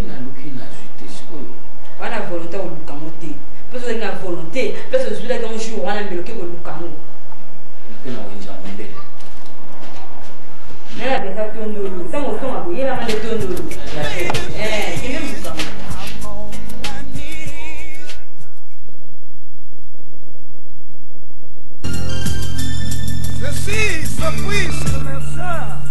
na suite siko. Wana volonté oluka mote. Personne n'a volonté, personne ne se dit qu'un jour on a bloqué le lucamo. Nakena wonja mbele. Nana besa tondolo, ça mon ton a bouillé la main de tondolo. Qui ne vous comme Ceci, surprise commerciale.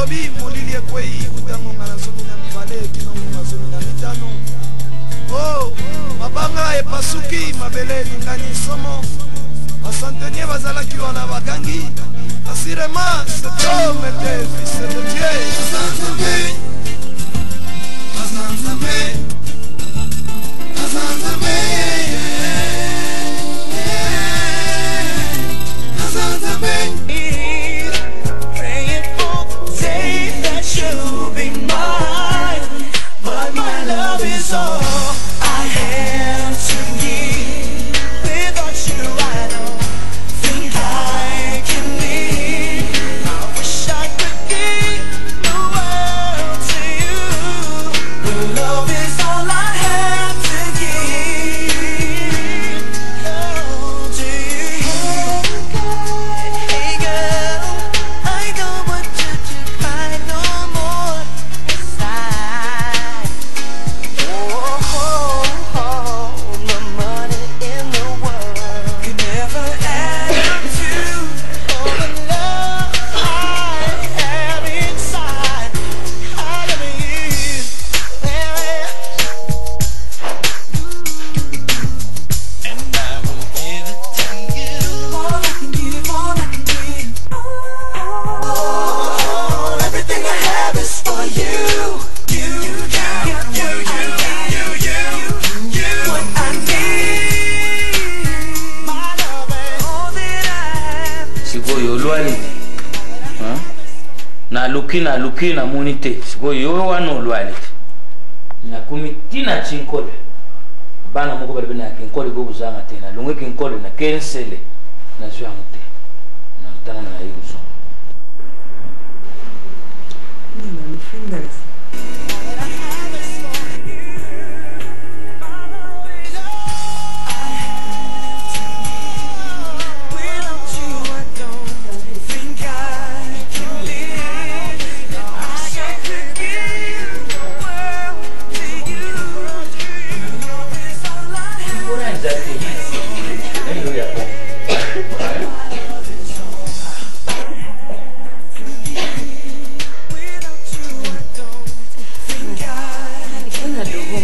elobi molili ekwei kutango nga nazomi na mibale kinongo nazomi na mitano. Oh, mabanga epasuki mabele elingani somo. Basantenier bazalaki wana bakangi. Assurément, cet homme était fils de Dieu. Praying for the day that you'll be mine, but my love is all I have to give. Without you, I don't think I can live. I wish I could give the world to you. But love is all I have to give. Oh, to you. Hey girl, I don't want you to cry no more inside. Oh, the money in the world could never add up to all the love I have inside. I love you, and I will give it to you. All I can give, all I can give. Oh, everything I have is for you. What I need, my love, and all that I have. sikoyo olwali naluki namoni te sikoyo yo wana olwali nakumi tina chinkole bana moko bali na kinkole go buzanga te na lunge kinkole na kensele na zwangu te na tana na yuzo Nina fingers. Without you, I don't think I can live. I got to give the world to you. Love is all I have. mbona nzati ndio yapo Without you, I don't think I can Kuna dogo.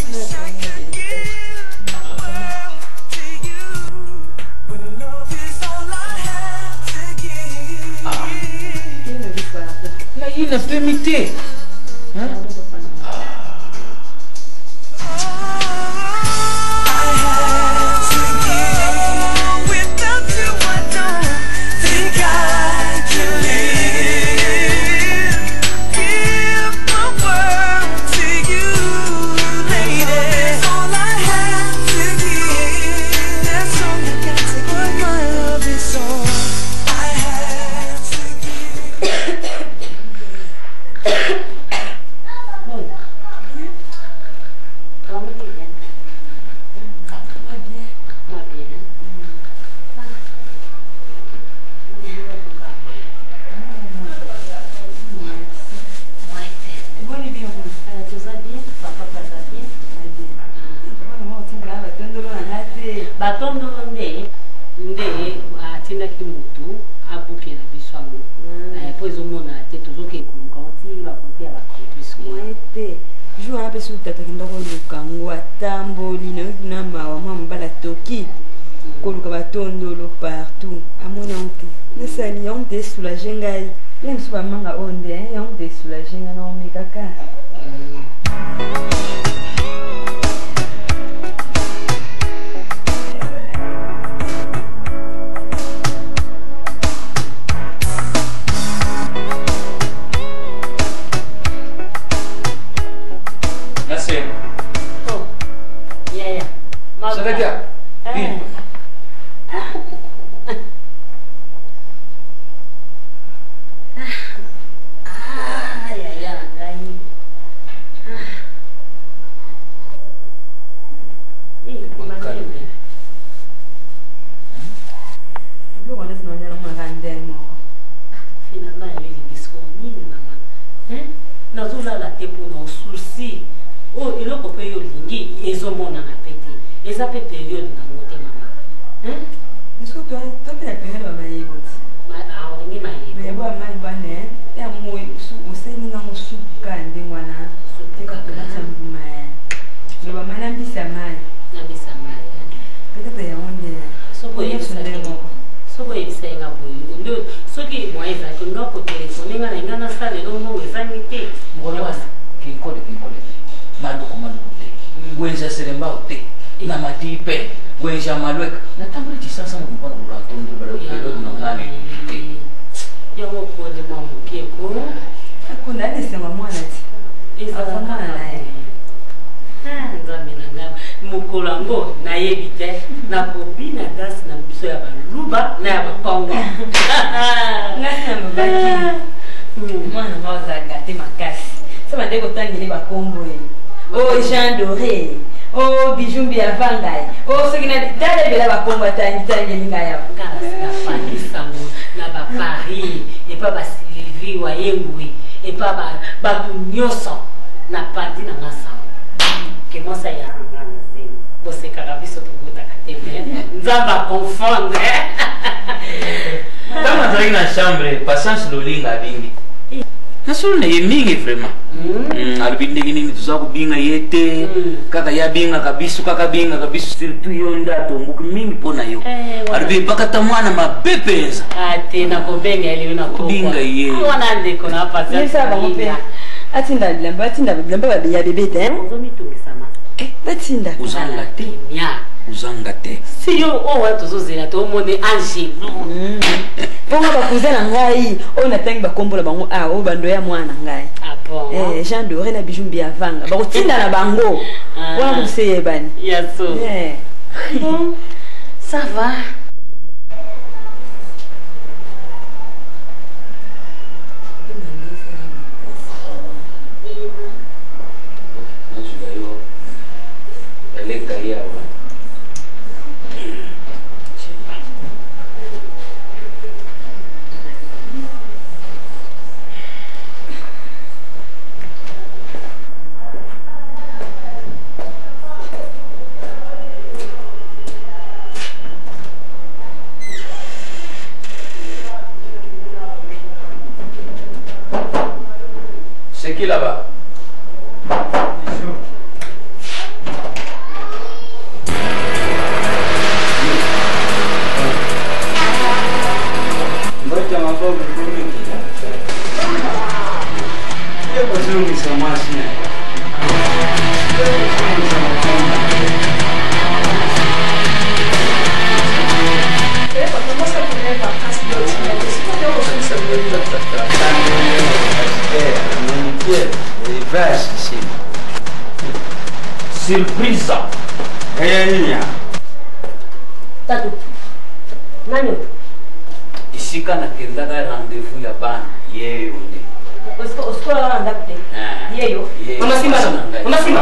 wish I could give the world to you. But love is all I have to give. na ina permite Without you, I don't think I can live. Give the world to you, lady. That's all I have to give. That's all I got to give. My love is all I have to give. batondo nde atindaki mutu abukela biso yango po ezomona te tozoke koluka oti bakonte ya bakontriske Mwa te. Jour wana mpe soki tata akenda koluka ngo atamboli nayoki na mawa mwa mobala toki koluka batondolo partout amoni yango te nasali yango te esoulage ngai ye mosu bamanga oyo nde yango te esoulage ngai naomekaka nase yaya sagaja yaya ngai biloko wana sinonyala ngaka nde moko finalement yayelingisiko nini mama nazolala te mpona osusi oyo eloko mpe yo olingi ezomonana mpe te eza mpe periode nango te mama biso topena période bamayebo ti olingi mayebo mayebo ya mai bane tambulisha malweka natambulishi sasa mpona mulatundu bado nangani yango pole mamukeko akunda anisema mwana ti mwana naye nzambe na ngai mokolo yango nayebi te nakobina dasi na biso ya baluba na ya bakongo ngasi na mobaki mwana nga ozalaka te makasi so bande kotangeli bakombo ye o Jean Doré o bijumbi ya vangai o soki talebela bakombo atangitangeli ngai ya nafangisango na baparis epa basylvie wayengwi epa bato nyonso na pandi na nga sango ke mwasa ya nga na zemi bosekaka biso tobotaka te me nzambe akonfondre kama azalaki na chambre patience lolinga abingi nasolo na ye mingi vraiment alobi ndenge nini toza kobinga ye te kaka ye abingaka biso kaka abingaka biso surtout yo nde atomboki mingi mpo na yo alobi epakata mwana mabe mpenza ate nakobenga eliyo nakobinga ye wana ndeko na pasiesa bango mpe atinda bilamba ya bebe te ozomitungisama batinda uzanga te uzanga te siyo owa tozozela tomone angelo mponga bakousin na ngai oyo natangi bakombola bango oyo bando ya mwana na ngai Jean Doré na bijumbi ya vanga bakotinda na bango wana kokuse yebani yaso ça va C'est qui là-bas? Surprise. Tatu. Nani? Isika na kendaka rendez-vous ya bana yeyo nde. Oskola anda kute. Yeyo. Mama Simba. Mama Simba.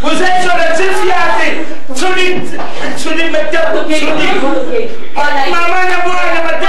Vous êtes sur le Tifiati, sur les méthodes, maman ne voit pas de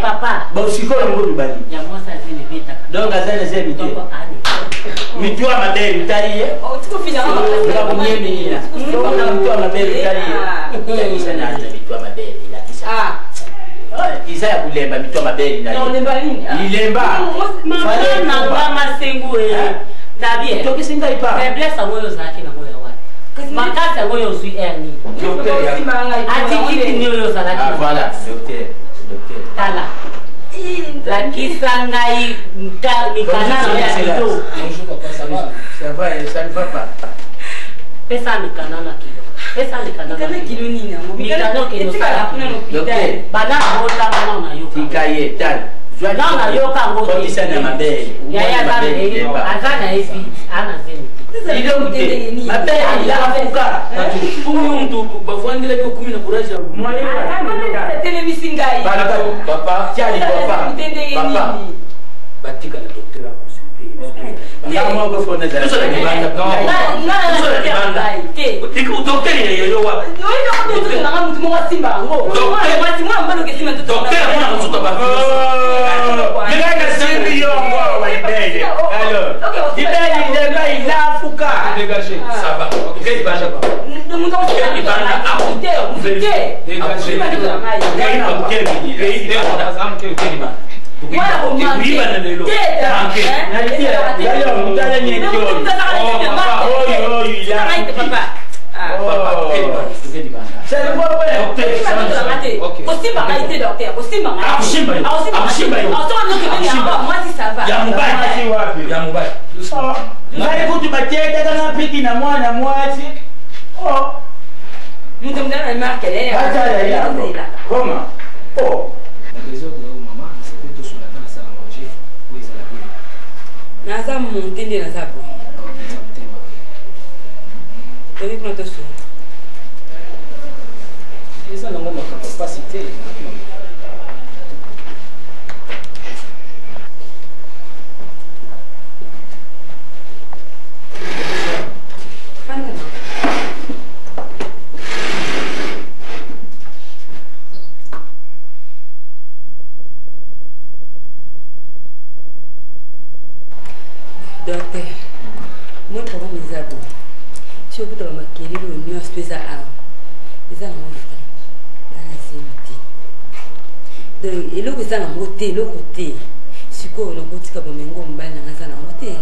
papa. Bon, si quoi le mot du bali? Il y a moi ça c'est le bêta. Donc, à ça, c'est le mais toi, ma belle, tu as dit. Oh, tu peux finir. Tu as dit. Toi, ma belle, tu as dit. Il a dit ça, toi, ma belle. Il a dit ça. Ah. Il s'est appelé, mais toi, ma belle. Non, il est pas ligne. Il est bas. Maman n'a pas ma singou. Dabi. Toi, qu'est-ce que tu pas? Mais blesse à moi, je vais na moi wa. Makasi à moi, je suis erni. Ati ni yo salaki. Ah voilà, docteur. Tala. La kisanga mikana ya kido. ça ne va pas. Pesa mikana na kilo. Pesa mikana na kilo nini yango? Mikana ke no sala. Docteur, bana bota bana na yo. Tikaye tal. Non na yo ka ngo. Ko isa na mabe. Ya azana epi ana zeni. Ile mtende. Mabe ila afuka. Umu mtu bafwandile ko kumi na kuraja. Mwale. Televisi ngai. Papa, tiani papa. Papa. Batika na docteur consulter. Kama uko fona za. Sasa ni banda. Sasa ni banda. Iko docteur ya yo wa. Wewe ndio mtu na mtu mwa simba ngo. Docteur mwa mbalo kesima mtoto. Docteur mwa mtoto baba. Ngai siri yo ngo wa ibele. Alors. Ibele ndeba inafuka. Dégager. Ça va. OK, banda. Nous avons fait banda. Écoutez. Dégager. Naza montende na zapo. Teni kuna tosu. Esa na ngoma capacité. Docteur, moi pour mes abos, si vous avez marqué le mieux à ce à les gens mon frère, dans la zénité. Donc, et là que ça n'a moté, le côté, si quoi on a côté comme un gros mbal dans la zana moté,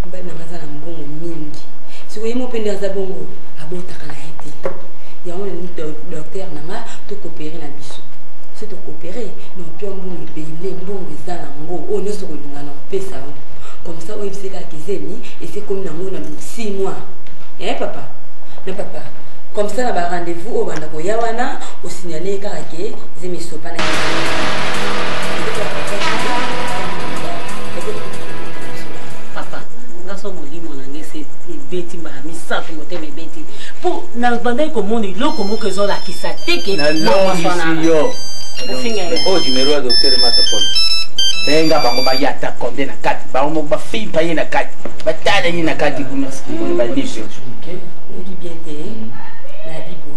mbal dans la zana mbongo mingi. Si vous avez mon peine dans la bongo, à bout à la été. Il y a un docteur n'a tout coopérer la biso. C'est tout coopérer, non puis on bon les mbongo les zana ngo, on ne se rejoint non, paie ça. Comme ça, on sait qu'ils aiment et c'est comme dans 6 mois. Hein, papa? Non, papa. Comme ça, on a rendez-vous au Bandako Yawana, au signaler qu'ils aiment les sopas. Papa, nous sommes au lit, mon ami, c'est bêtis, mais ça, tu m'as dit, bêtis. Pour nous demander comment on est là, comment que ont la qui s'attaque. Oh, numéro docteur Matapol. Benga bango bayata konde na kati bango ba fi pa yena kati batala yena kati kuna ba nisho ndi bien te na bibo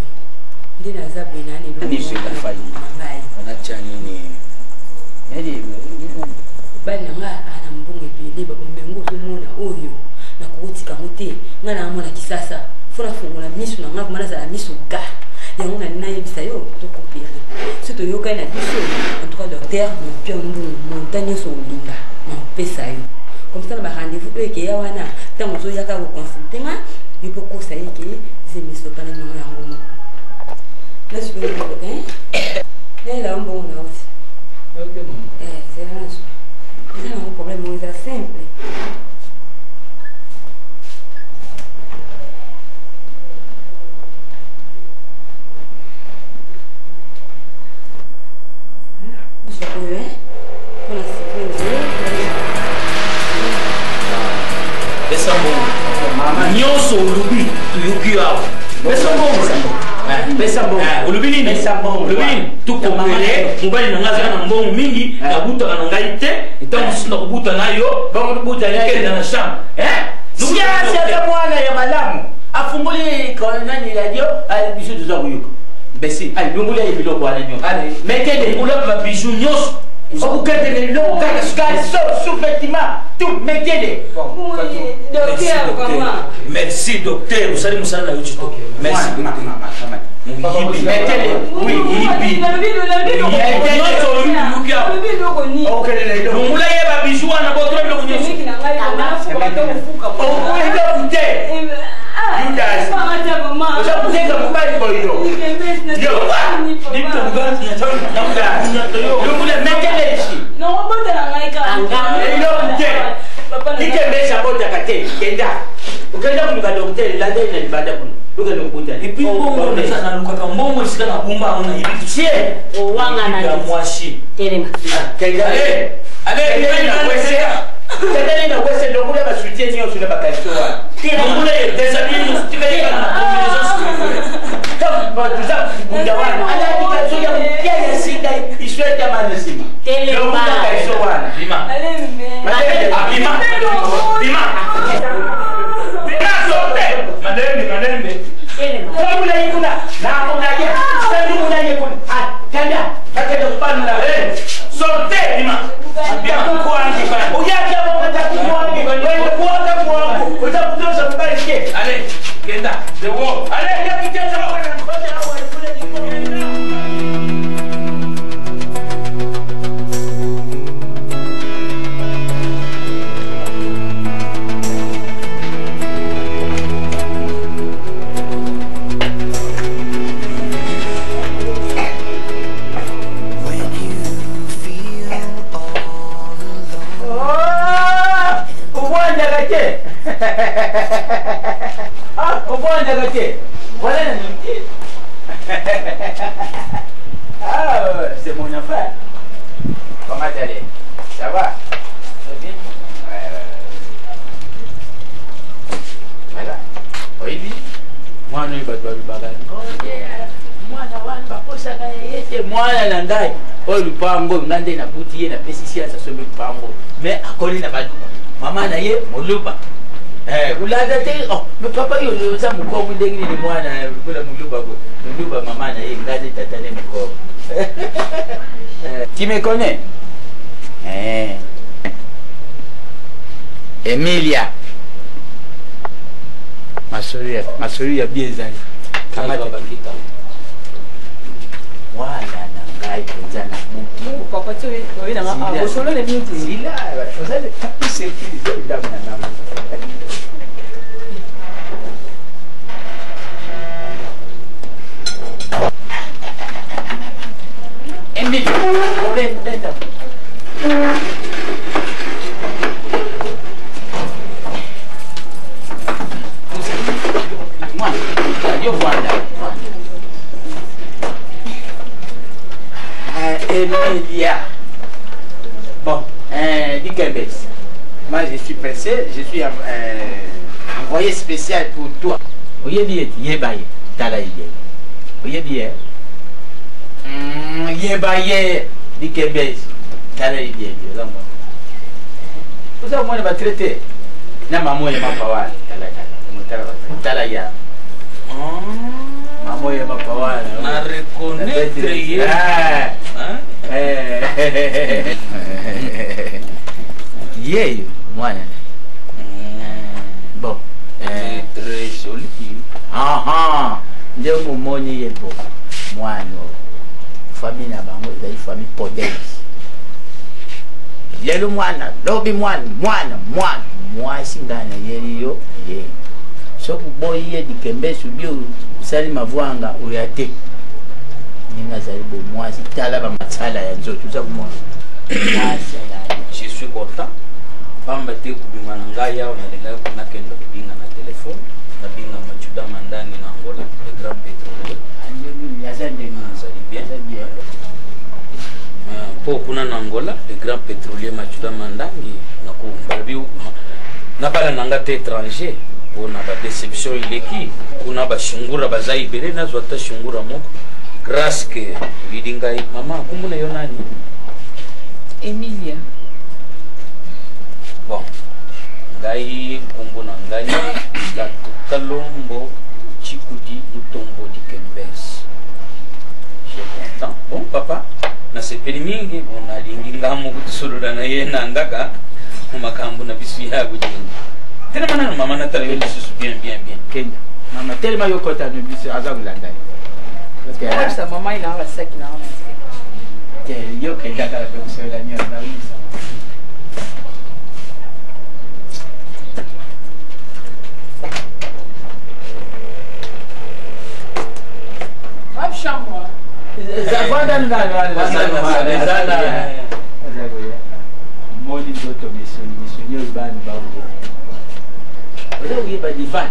ndi na zabwe na ne lo nisho ka fa yi na chani ni yadi bana nga ana mbunge pili babo mengo zomona oyo na kuutika muti ngana amona kisasa fona fungula misu na ngako mana za misu ga yango na nina yebisa yo to copier surtout yo kana biso en tout cas docteur mon pio montagne so linga na pesa yo comme ça na rendez-vous que ya wana tango zo yaka ko consulter nga yo po ko sai ke zemiso pana na yango mo là je vais le bien là on bon là aussi OK maman c'est là c'est un problème c'est simple. Nyonso ulubi tuyuki awo. Pesa mbongo. Ulubi nini? Ulubi nini? Tukopele, mobali na ngaza na mbongo mingi, na buta na ngai te, etamu sina kubuta nayo, bango buta yake na shamba. Siasa mwana ya malamu. Afumbuli kwa nani radio, alibisu tuza kuyuka. Besi, alibunguli ya biloko wana nyo. Metele ula ba bijou nyonso. Vous avez les longs sous-vêtements, tout, mettez-les. Merci, docteur. Vous savez, Moussa, merci. Mettez-les. Oui, hippie. ukaenda kuluka dokter la ndani na libanda kuno luka lokuta et puis bongo nesa na luka mbongo isika na bomba ona ibi tie o wanga na ya mwashi telema kaida ale ile na kwesea tena na kwesea ndokule ba soutien nyo sule ba kalito wa ndokule des amis tukale kana combinaison kama tuza kundawana ala dikazo ya mkia singa iswe jamani sima telema kalito wana bima Alembe. bima bima Madembe. Kau mulai kuna, nak mengajar, saya mengajar pun. Tanda, kata depan lah. Sorte lima. Biar aku kuat ni kan. Oh ya, dia mau kata aku kuat ni kan. Kau kuat tak kuat? Kau tak betul sampai sikit. Ale, kita, dewo. Ale, dia kita sama kan. Kau tak awal boleh ikut. Ah, ubonda kake. Wala na nini? Ah, c'est mon affaire. Comment allez? Ça va? Bien. Voilà. Oui, moi ne pas toi le bagage. Moi na wan bakosa ka yete mwana na ndai. O lupango ngande na buti ye na pesisia sa sobe lupango. Mais akoli na badu. Mama na ye moluba. Ulada te oh me papa yo le za mukoko ndengi ni mwana kula muluba ko muluba mama na ye ngade tatane mukoko. Tu me connais? Emilia. Masoria biezali. Kama bakita. Wala na ngai kenzana Mungu. Papa tu wewe na ngapa solo le miti. Sila, wasale kapise kili ndio na mama. Emily, lenta. Emilia. Bon, du Québec. Moi, je suis pressé, je suis envoyé spécial pour toi. Oye bien, yebaye, talaye. Oye bien. Yebaye, du Québec, talaye bien. Vous savez, moi, je vais traiter. Na maman ya mapawala, talaye. Maman ya mapawala. Na reconnaître ye. Yeah, mwana. Bon. Très joli. Ndio mumonye yepo. Mwana. Famille na bango ezali famille podense. Yelo mwana, lobi mwana. Mwasi ngana yeliyo ye. Soku boy ye dikembesu bio sali mavwanga uyate. Ninga zali bo mwasi tala ba matsala ya nzoto za kumwa. Je suis content. Bamba te kubinga na ngai yao na lenga kuna kendo kubinga na telefone na binga machuda mandani na Angola le grand pétrolier. Anjeni yazande ni Azali bien. Po kuna na Angola le grand pétrolier machuda mandani na kumbabi na bala nanga te étranger pona ba déception ileki kuna ba shungura bazai bele na zwata shungura moko grâce que lidingai mama kumbuna yo nani Emilia. Bon, ngai kumbuna ngai la Kalombo Chikudi Mutombo di Kembes. Je suis content. Bon papa, na sepeli mingi bona lingi ngamu kutsuluda na ye nandaka makambo na bisu ya kujinga. Tena mana mama na tale bisu bien. Kenya. Mama tellement yo kota no bisu azabulanda. Parce que maman il a un sac là. Yo kenda kala pe kusela nyo na wisa. Chambre. Zavanda ndani wale sana. Moni ndoto misuni bani babu. oza oyeba dival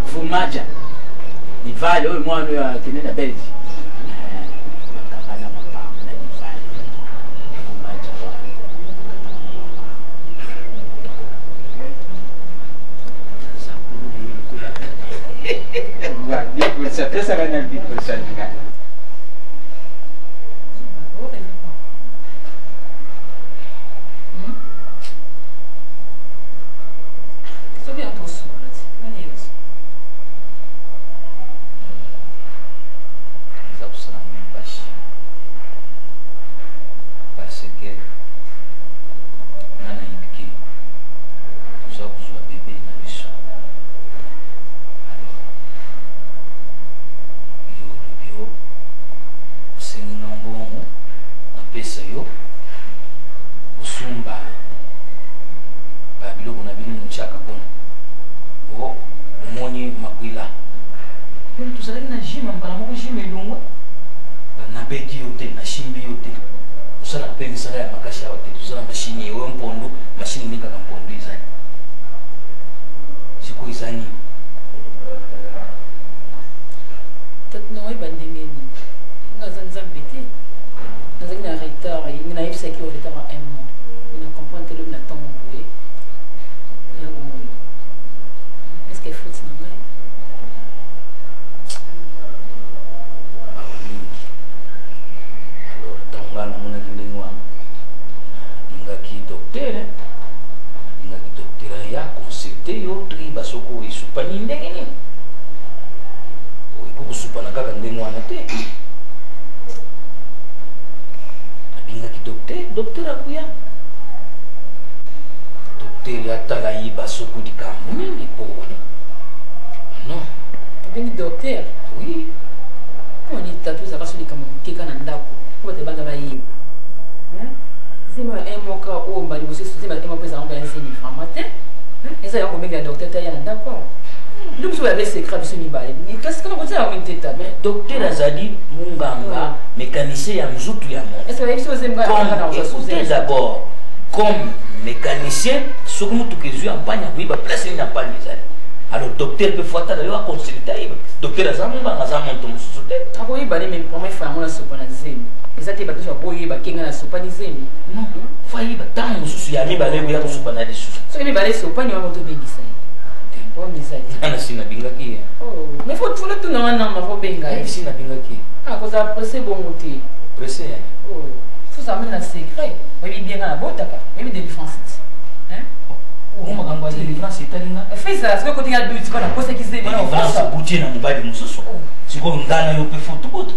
fumaja dival oyo mwana oyo akende na belge bakangana mapango na dival fumaja wana sapesaka na liposaninga pesa yo usumba babiloko na bino nchaka kuna o umoni makwila yo tuzalaki na jima mbala moko jima elongwa nabeti yo te nashimbi yo te osala mpe misala ya makasi awa te tozala mashini oyo mpondo mashini nikaka mpondo ezali sikoyo eza nini tatu naoyeba ndenge nini ngaza nzambe te nazali na retard nayebisaki o retard a 1 mois ina comprendre te lobi na ntango boye ya komona est ce que faute na ngai awa mingi alors ntango ngai namonaki ndenge wana ningaki docteur ya consulte yo toyeba soko esupani ndenge nini okokosupana kaka ndenge wana te abingaki docteur akuya docteur atala yiba soko likambo nini po non abengi docteur oui oni tatu ezaka so likambo mokeka na ndako po bate banga bayeba zima emoka oyo mbali mosusu zima ema mpo ezala ngo ya nseni vraimen te eza yango kobenga docteur te aya na ndako awa nde mosusu bayabe secret biso mibale kasi kaka kotia yango inte ta mais docteur azali munganga mécanicien ya nzutu ya monde est ce que bayebi so écoutez d'abord comme mécanicien soki motuka ezwi ya mpani akoyeba place nini ya mpani ezali alors docteur mpe fo atala yo aconsulte ayeba docteur aza munganga aza moto mosusu te akoyeba ne meme promoi fa yango na sopa na zemi eza te bato bakoyeba kenga na sopa ni zemi non fa yeba ntango mosusu ya mibale oya kosopa na lisusu soki mibale sopani wana tobengisa ye ana si nabingaki ye mais fo tuna tuna wana ma fo benga ye si nabingaki ye kozala presse bongo te presse ye fozala na secret oyebi bienga na botaka oyebi délivrance o makambo ya délivrance etalinga feza soki kotinga bitika na posaki zemi délivrance butie na mobali mosusu sikoyo ngana yo mpe fo tobota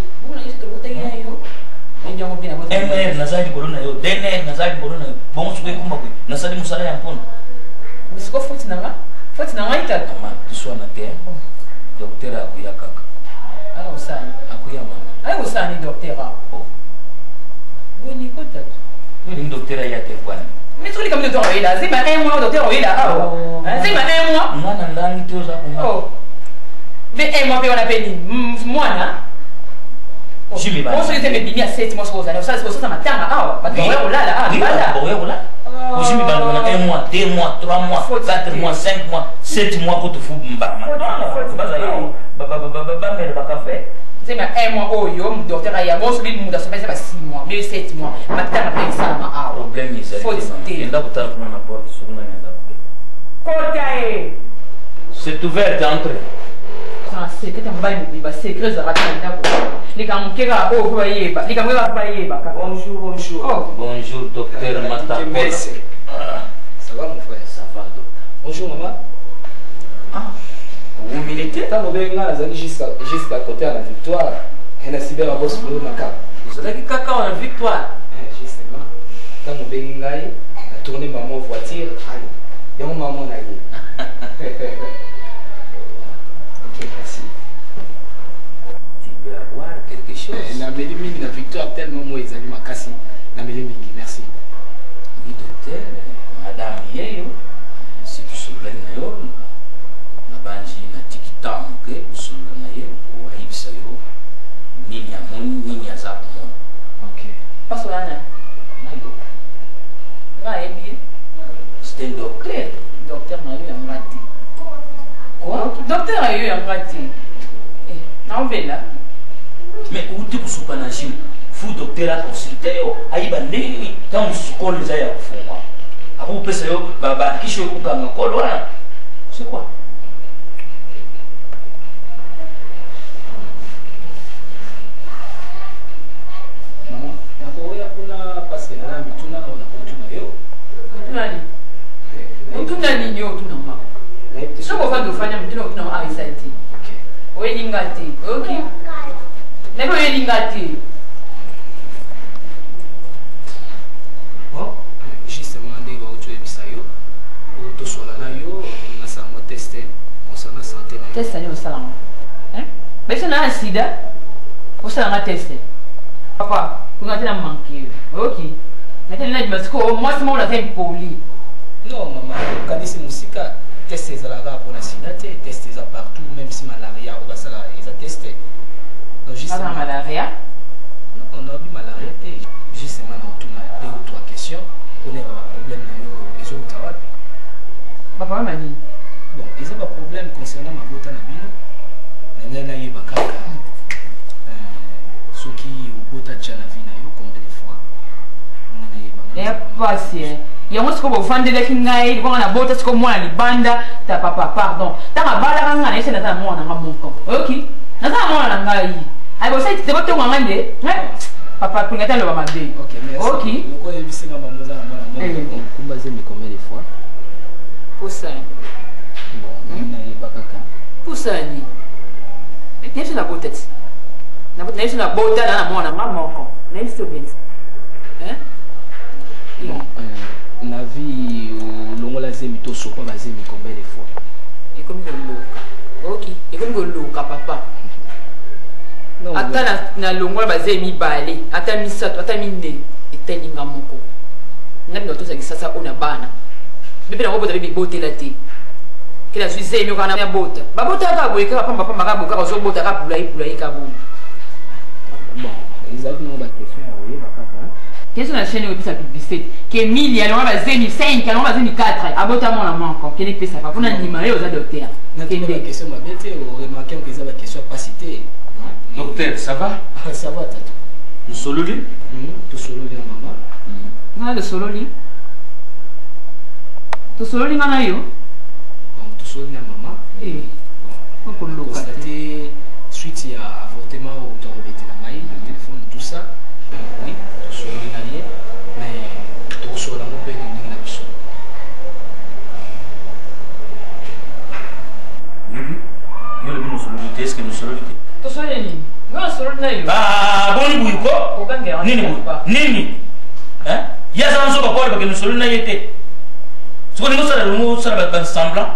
mr nazali likolo na yo dnr nazali likolo na yo bongo soki ekumba kwe nasali mosala ya mpona misiko foti nanga foti nanga itata mama tuswana te docteur akuya kaka aya osani akuya mama aya osani docteur boni ko tatu olingi docteur aya te kwani mais soki likambi docteur oyela zima 1 mois docteur oyela awa zima 1 mois mwana ndangi te oza kunga mais 1 mois mpe wana mpe nini mwana osoki te mebimi ya 7 mois soki ozali osaza matanga awa bato baoya kolala awa ozimi bango na 1 mois 2 mois 3 mois 4 mois 5 mois 7 mois kotofu mbama bamela bakafe nzema 1 mois oyo docteur ayango soki mutu asopesa ba 6 mois mais 7 mois matanga mpe esalama awa problème ezalienda kotala kuna na porte soki nani aza kota e c'est ouverte entre secret ya mobali mobiba secret ezalaka tina ndako likambo keka oyo po bayeba likambo keka po bayeba kaka bonjour docteur Matakola ça va mon frère ça va docteur bonjour maman vous militez ntango obengi nga nazali jusqu'à côté ya la victoire ena sibera bosi polo makaka ozalaki kaka wana victoire justement ntango obengi ngai natourne mama voiture yango mama na ye merci. Tu peux avoir quelque chose. Nameli mingi na victoire tellement moi ezali makasi. Nameli mingi, merci. Oui docteur, madame yeyo, si tu souviens na yo, na banji na tikita muke, usonga na ye, ou aibisa yo, nini ya moni, nini ya za kumona. Ok. Paso wana? Na yo. Nga ebi? C'est un docteur. Docteur na yo ya ngati. Quoi? Docteur a eu un gâté. Non, là. Mais où tu peux souper un chien? Fou docteur a consulté. Aïe, bah, né, quand on se colle les aïeux à fond. Après, vous pensez, bah, qui je vous gagne encore, voilà. C'est quoi? Maman, nakoya kuna parce que na mituna na kutuna yo. Nani? Utuna nini yo utuna ma? Soko fa dofanya mtuna utuna anxiety. Okay. Oye ngati. Okay. Nebo ye ngati. Bon, justement ndenge bautwe bisayo. To sola na yo, na sa mo tester concernant santé na. Test ani osala. Hein? Mais na sida. Osala nga test. Papa, kuna tena manqué. Okay. Maintenant je me dis que moi c'est moi la femme poli. Non maman, quand c'est musika tester ça là pour la sida, tester ça partout même si malaria ou ça là, ils ont testé. Donc justement malaria. Non, on a vu malaria justement on tourne 2 ou 3 questions pour les problèmes ils ont tawat. Papa mani. Bon, ils ont pas problème concernant ma bota na bino. Na yeba kaka. Ceux qui au bota tcha na vie na yo combien de fois. Pas si. Yango siko bo vandele kingai ko na bota siko mwana libanda ta papa pardon. Ta ngabala kanga na sena ta mwana ngamonko. Okay. Na ta mwana ngai. Ai bo sai te boto ngande. Papa kunga ta lo ba mabe. OK, merci. OK. Ko yebisinga mamoza na mwana. Kumba zemi combien de fois? Pour ça. Bon, na yeba kaka. Pour ça ni. Et qu'est-ce la beauté? Na beauté na beauté na mwana ngamonko. Na isto bien. Hein? Bon, na vie au longo la zemi to sopa ba zemi combien de fois? Et comme le OK, et comme le papa. Non. Ata na longo ba zemi balé, ata misato, ata minde, etelinga moko. Ngani ndo toza kisasa ona bana. Bibi na bota bibi bote la te. Kila suis zemi kana ya bota. Ba bota ka boyeka pamba pamba ka boka zo bota ka pulai ka bo. Bon, exactement ba question ya oye ba kaka. Qu'est-ce que la chaîne est sa publicité? Que 1000 alors va zeni 5 alors va zeni 4 abotamment la manque quel est ça pas pour animer aux docteurs. Quelle question m'a bête ou remarquer que ça va question pas cité. Docteur, ça va? Ça va tatou. Nous solo li? Tu solo li maman. Non, le solo li. Tu solo li ngana yo? Bon, tu solo li maman. Eh. On peut le constater suite à avortement ou tombé la maille, le téléphone tout ça. Oui, tu solo li na lié, mais tu solo la mon père ni na biso. Yo le bino solo li, est-ce que nous solo li? Tu solo li. Non, solo na yo. Ah, boni buiko? Nini bu? Nini? Hein? Ya za nso ko pole parce que nous solo na yete. Ce qu'on nous ça va semblant.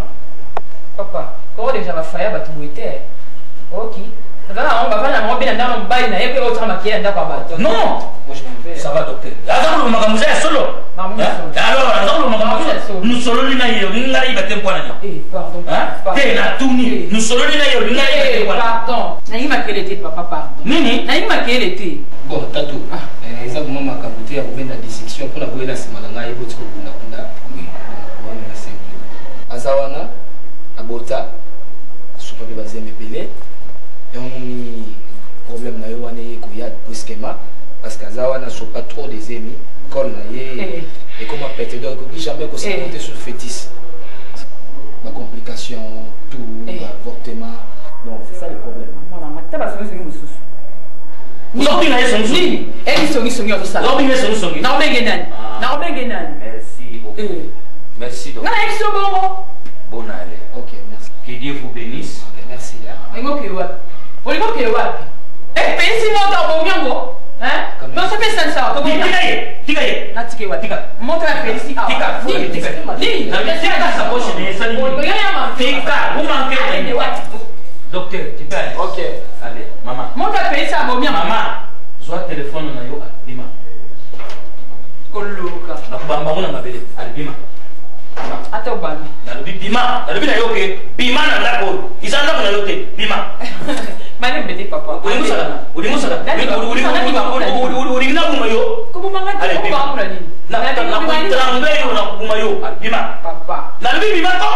Papa, comment déjà va faire ba tu était? OK. On va faire un bien dans mon bail na yé autre maquiller dans quoi ba. Non. Moi je m'en vais. Ça va docteur. Azalo makamuza solo. Alors azalo makamuza nous solo li na yo ngala ibate mpona ni. Eh pardon. Hein? Te na tuni. Nous solo li na yo ngala ibate mpona. Pardon. Na yima quel était papa pardon. Nini? Na yima quel était. Bon, tatou. Exactement ma capote à ouvrir la dissection pour la voir la semaine là et votre kunda kunda. Oui. Bon, on est simple. Azawana abota super bien basé me pelé. Et on a mis problème na yo ane koya brusquement parce qu'Azawana sont pas trop des amis comme na yé et comment péter donc jamais qu'on se compter sur le fétiche. Ma complication tout avortement. Donc c'est ça le problème. Voilà, ma tabac c'est une sous. Lobi na yeso nso. Eh songi oto sala. Lobi na yeso songi. Na obengenan. Na obengenan. Merci beaucoup. Merci donc. Na yeso bongo. Bonne année. OK, merci. Que Dieu vous bénisse. OK, merci là. Ngo ke wapi? Olingo ke wapi? Eh pensi moto ko myango. Hein? Non ça fait ça. Tikaye. Na tike wapi? Moto la pensi. Tika. Ni. Na tika sa poche de sani. Tika. Vous manquez. Docteur, tu peux aller. OK. Allez, maman. Monte à payer ça, bon bien. Maman, soit téléphone na yo bima. Koloka. Na kubamba mona mabele. Allez bima. Ata ubami. Na lobi bima. Na lobi na yo ke bima na ndako. Isanda kuna yote bima. Mane mbete papa. Ulimu sala. Ulimu kuma yo. Kubu manga allez bima. Na kutrangwe yo na kuma yo. Bima. Papa. Na lobi bima to.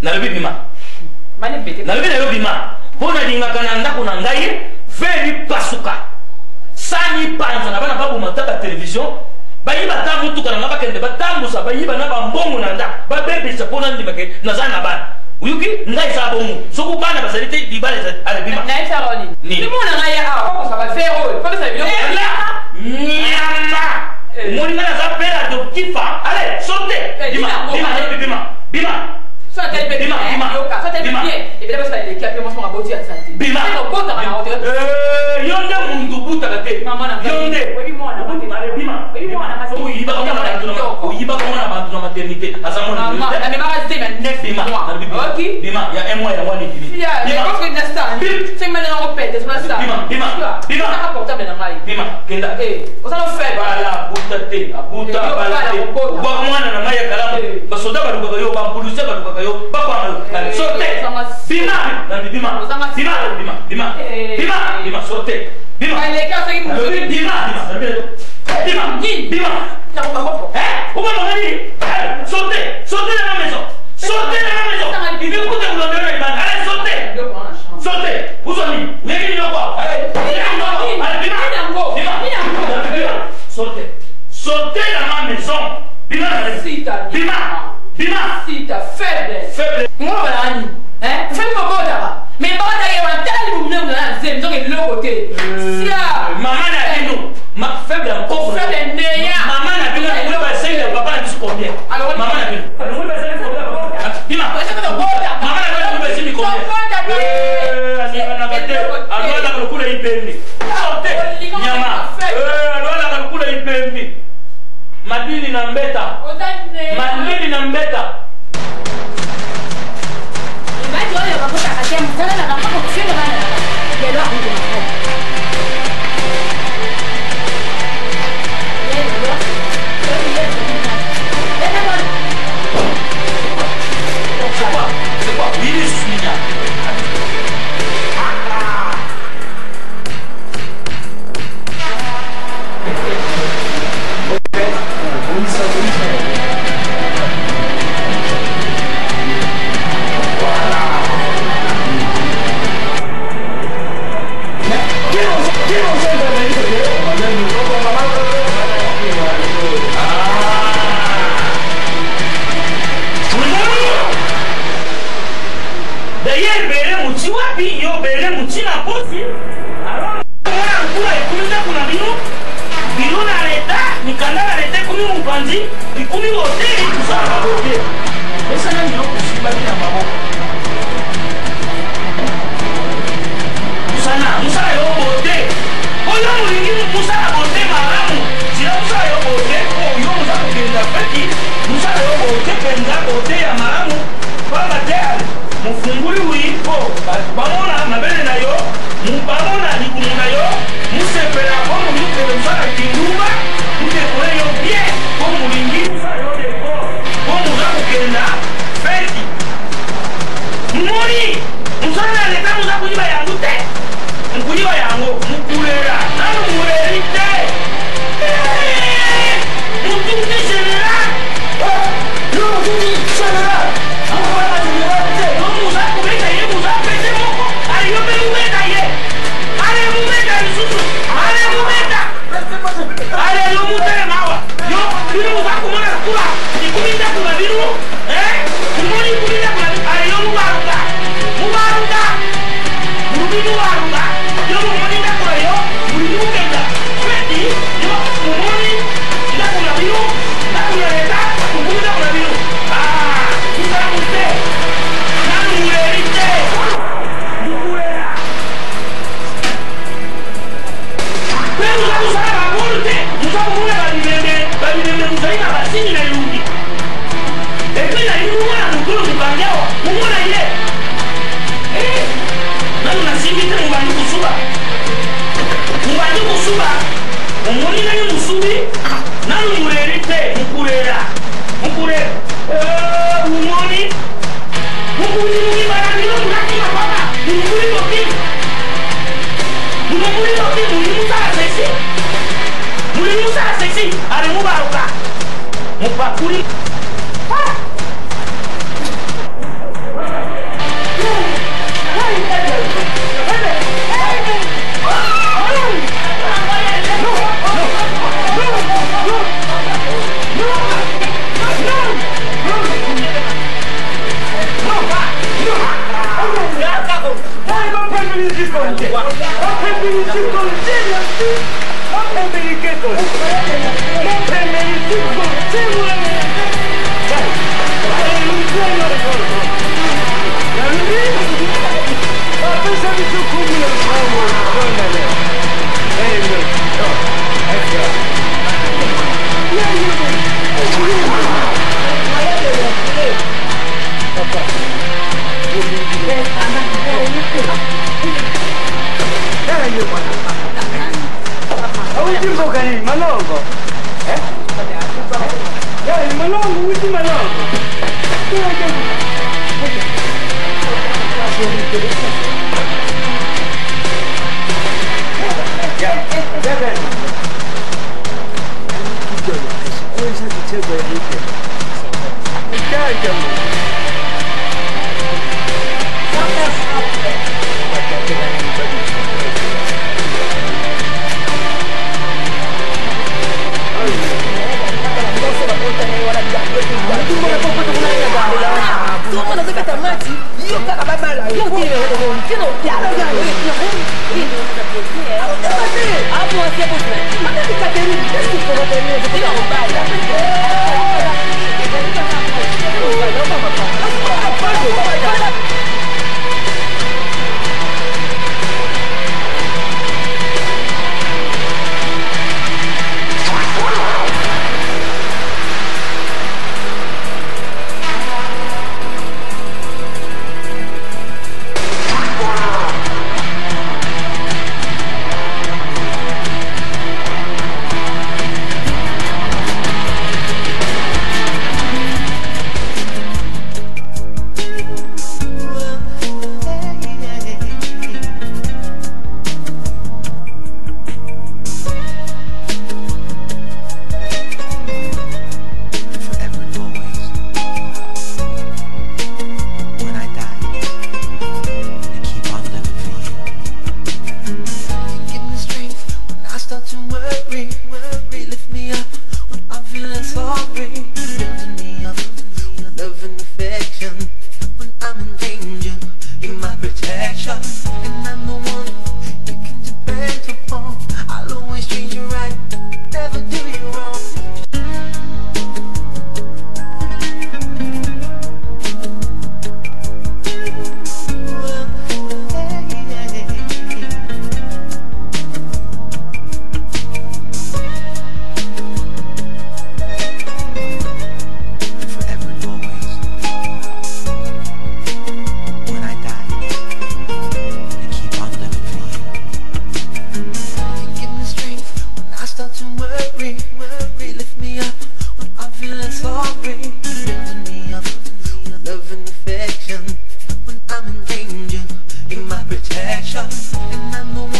Na lobi bima. nalobi na yo bima mpo nalingaka na ndako na ngai veri pasuka sani panza na bana baboma taka television bayiba ta mutuka na nga bakende batambusa bayiba na bambongo na ndako babebisa mpo nandimake naza na bana uyuki ngai eza bongo soki bana bazali te libala alebima nyama omoni ngai naza pere adoptifa ale sote bima yonde muntu butaka te yonde oyibaka mwana bantu na maternité azamona ya mois ya wani bima kenda bala buta te abuta bala te obwaka mwana na mai ya kalamu basoda balukaka yo bampulise balukaka yo bakwanga sote bima sote sautez dans la maison. Sautez dans la maison. Il veut écouter vous l'entendez. Allez, sautez. Sautez. Vous allez. Allez, sautez. Sautez dans ma maison. Bima. Si t'as faible. Moi, voilà, hein? Fais pas bon là-bas. Mais pas d'ailleurs, un tel vous venez de la zone, donc de l'autre côté. Maman n'a dit nous. Ma faible encore. Faible néa. Maman n'a dit nous. Vous voulez passer le papa n'a dit combien? Alors, maman n'a dit nous. Vous voulez passer le papa? Bima. Maman n'a dit nous. Vous voulez passer le combien? Alors, là, le coup de l'IPM. Sortez. Nyama. Alors, là, le coup de l'IPM. Madini na mbeta. Madini na mbeta. C'est quoi? Oui, je suis là. Mupakuri. I'm in danger, in my protection, and I'm the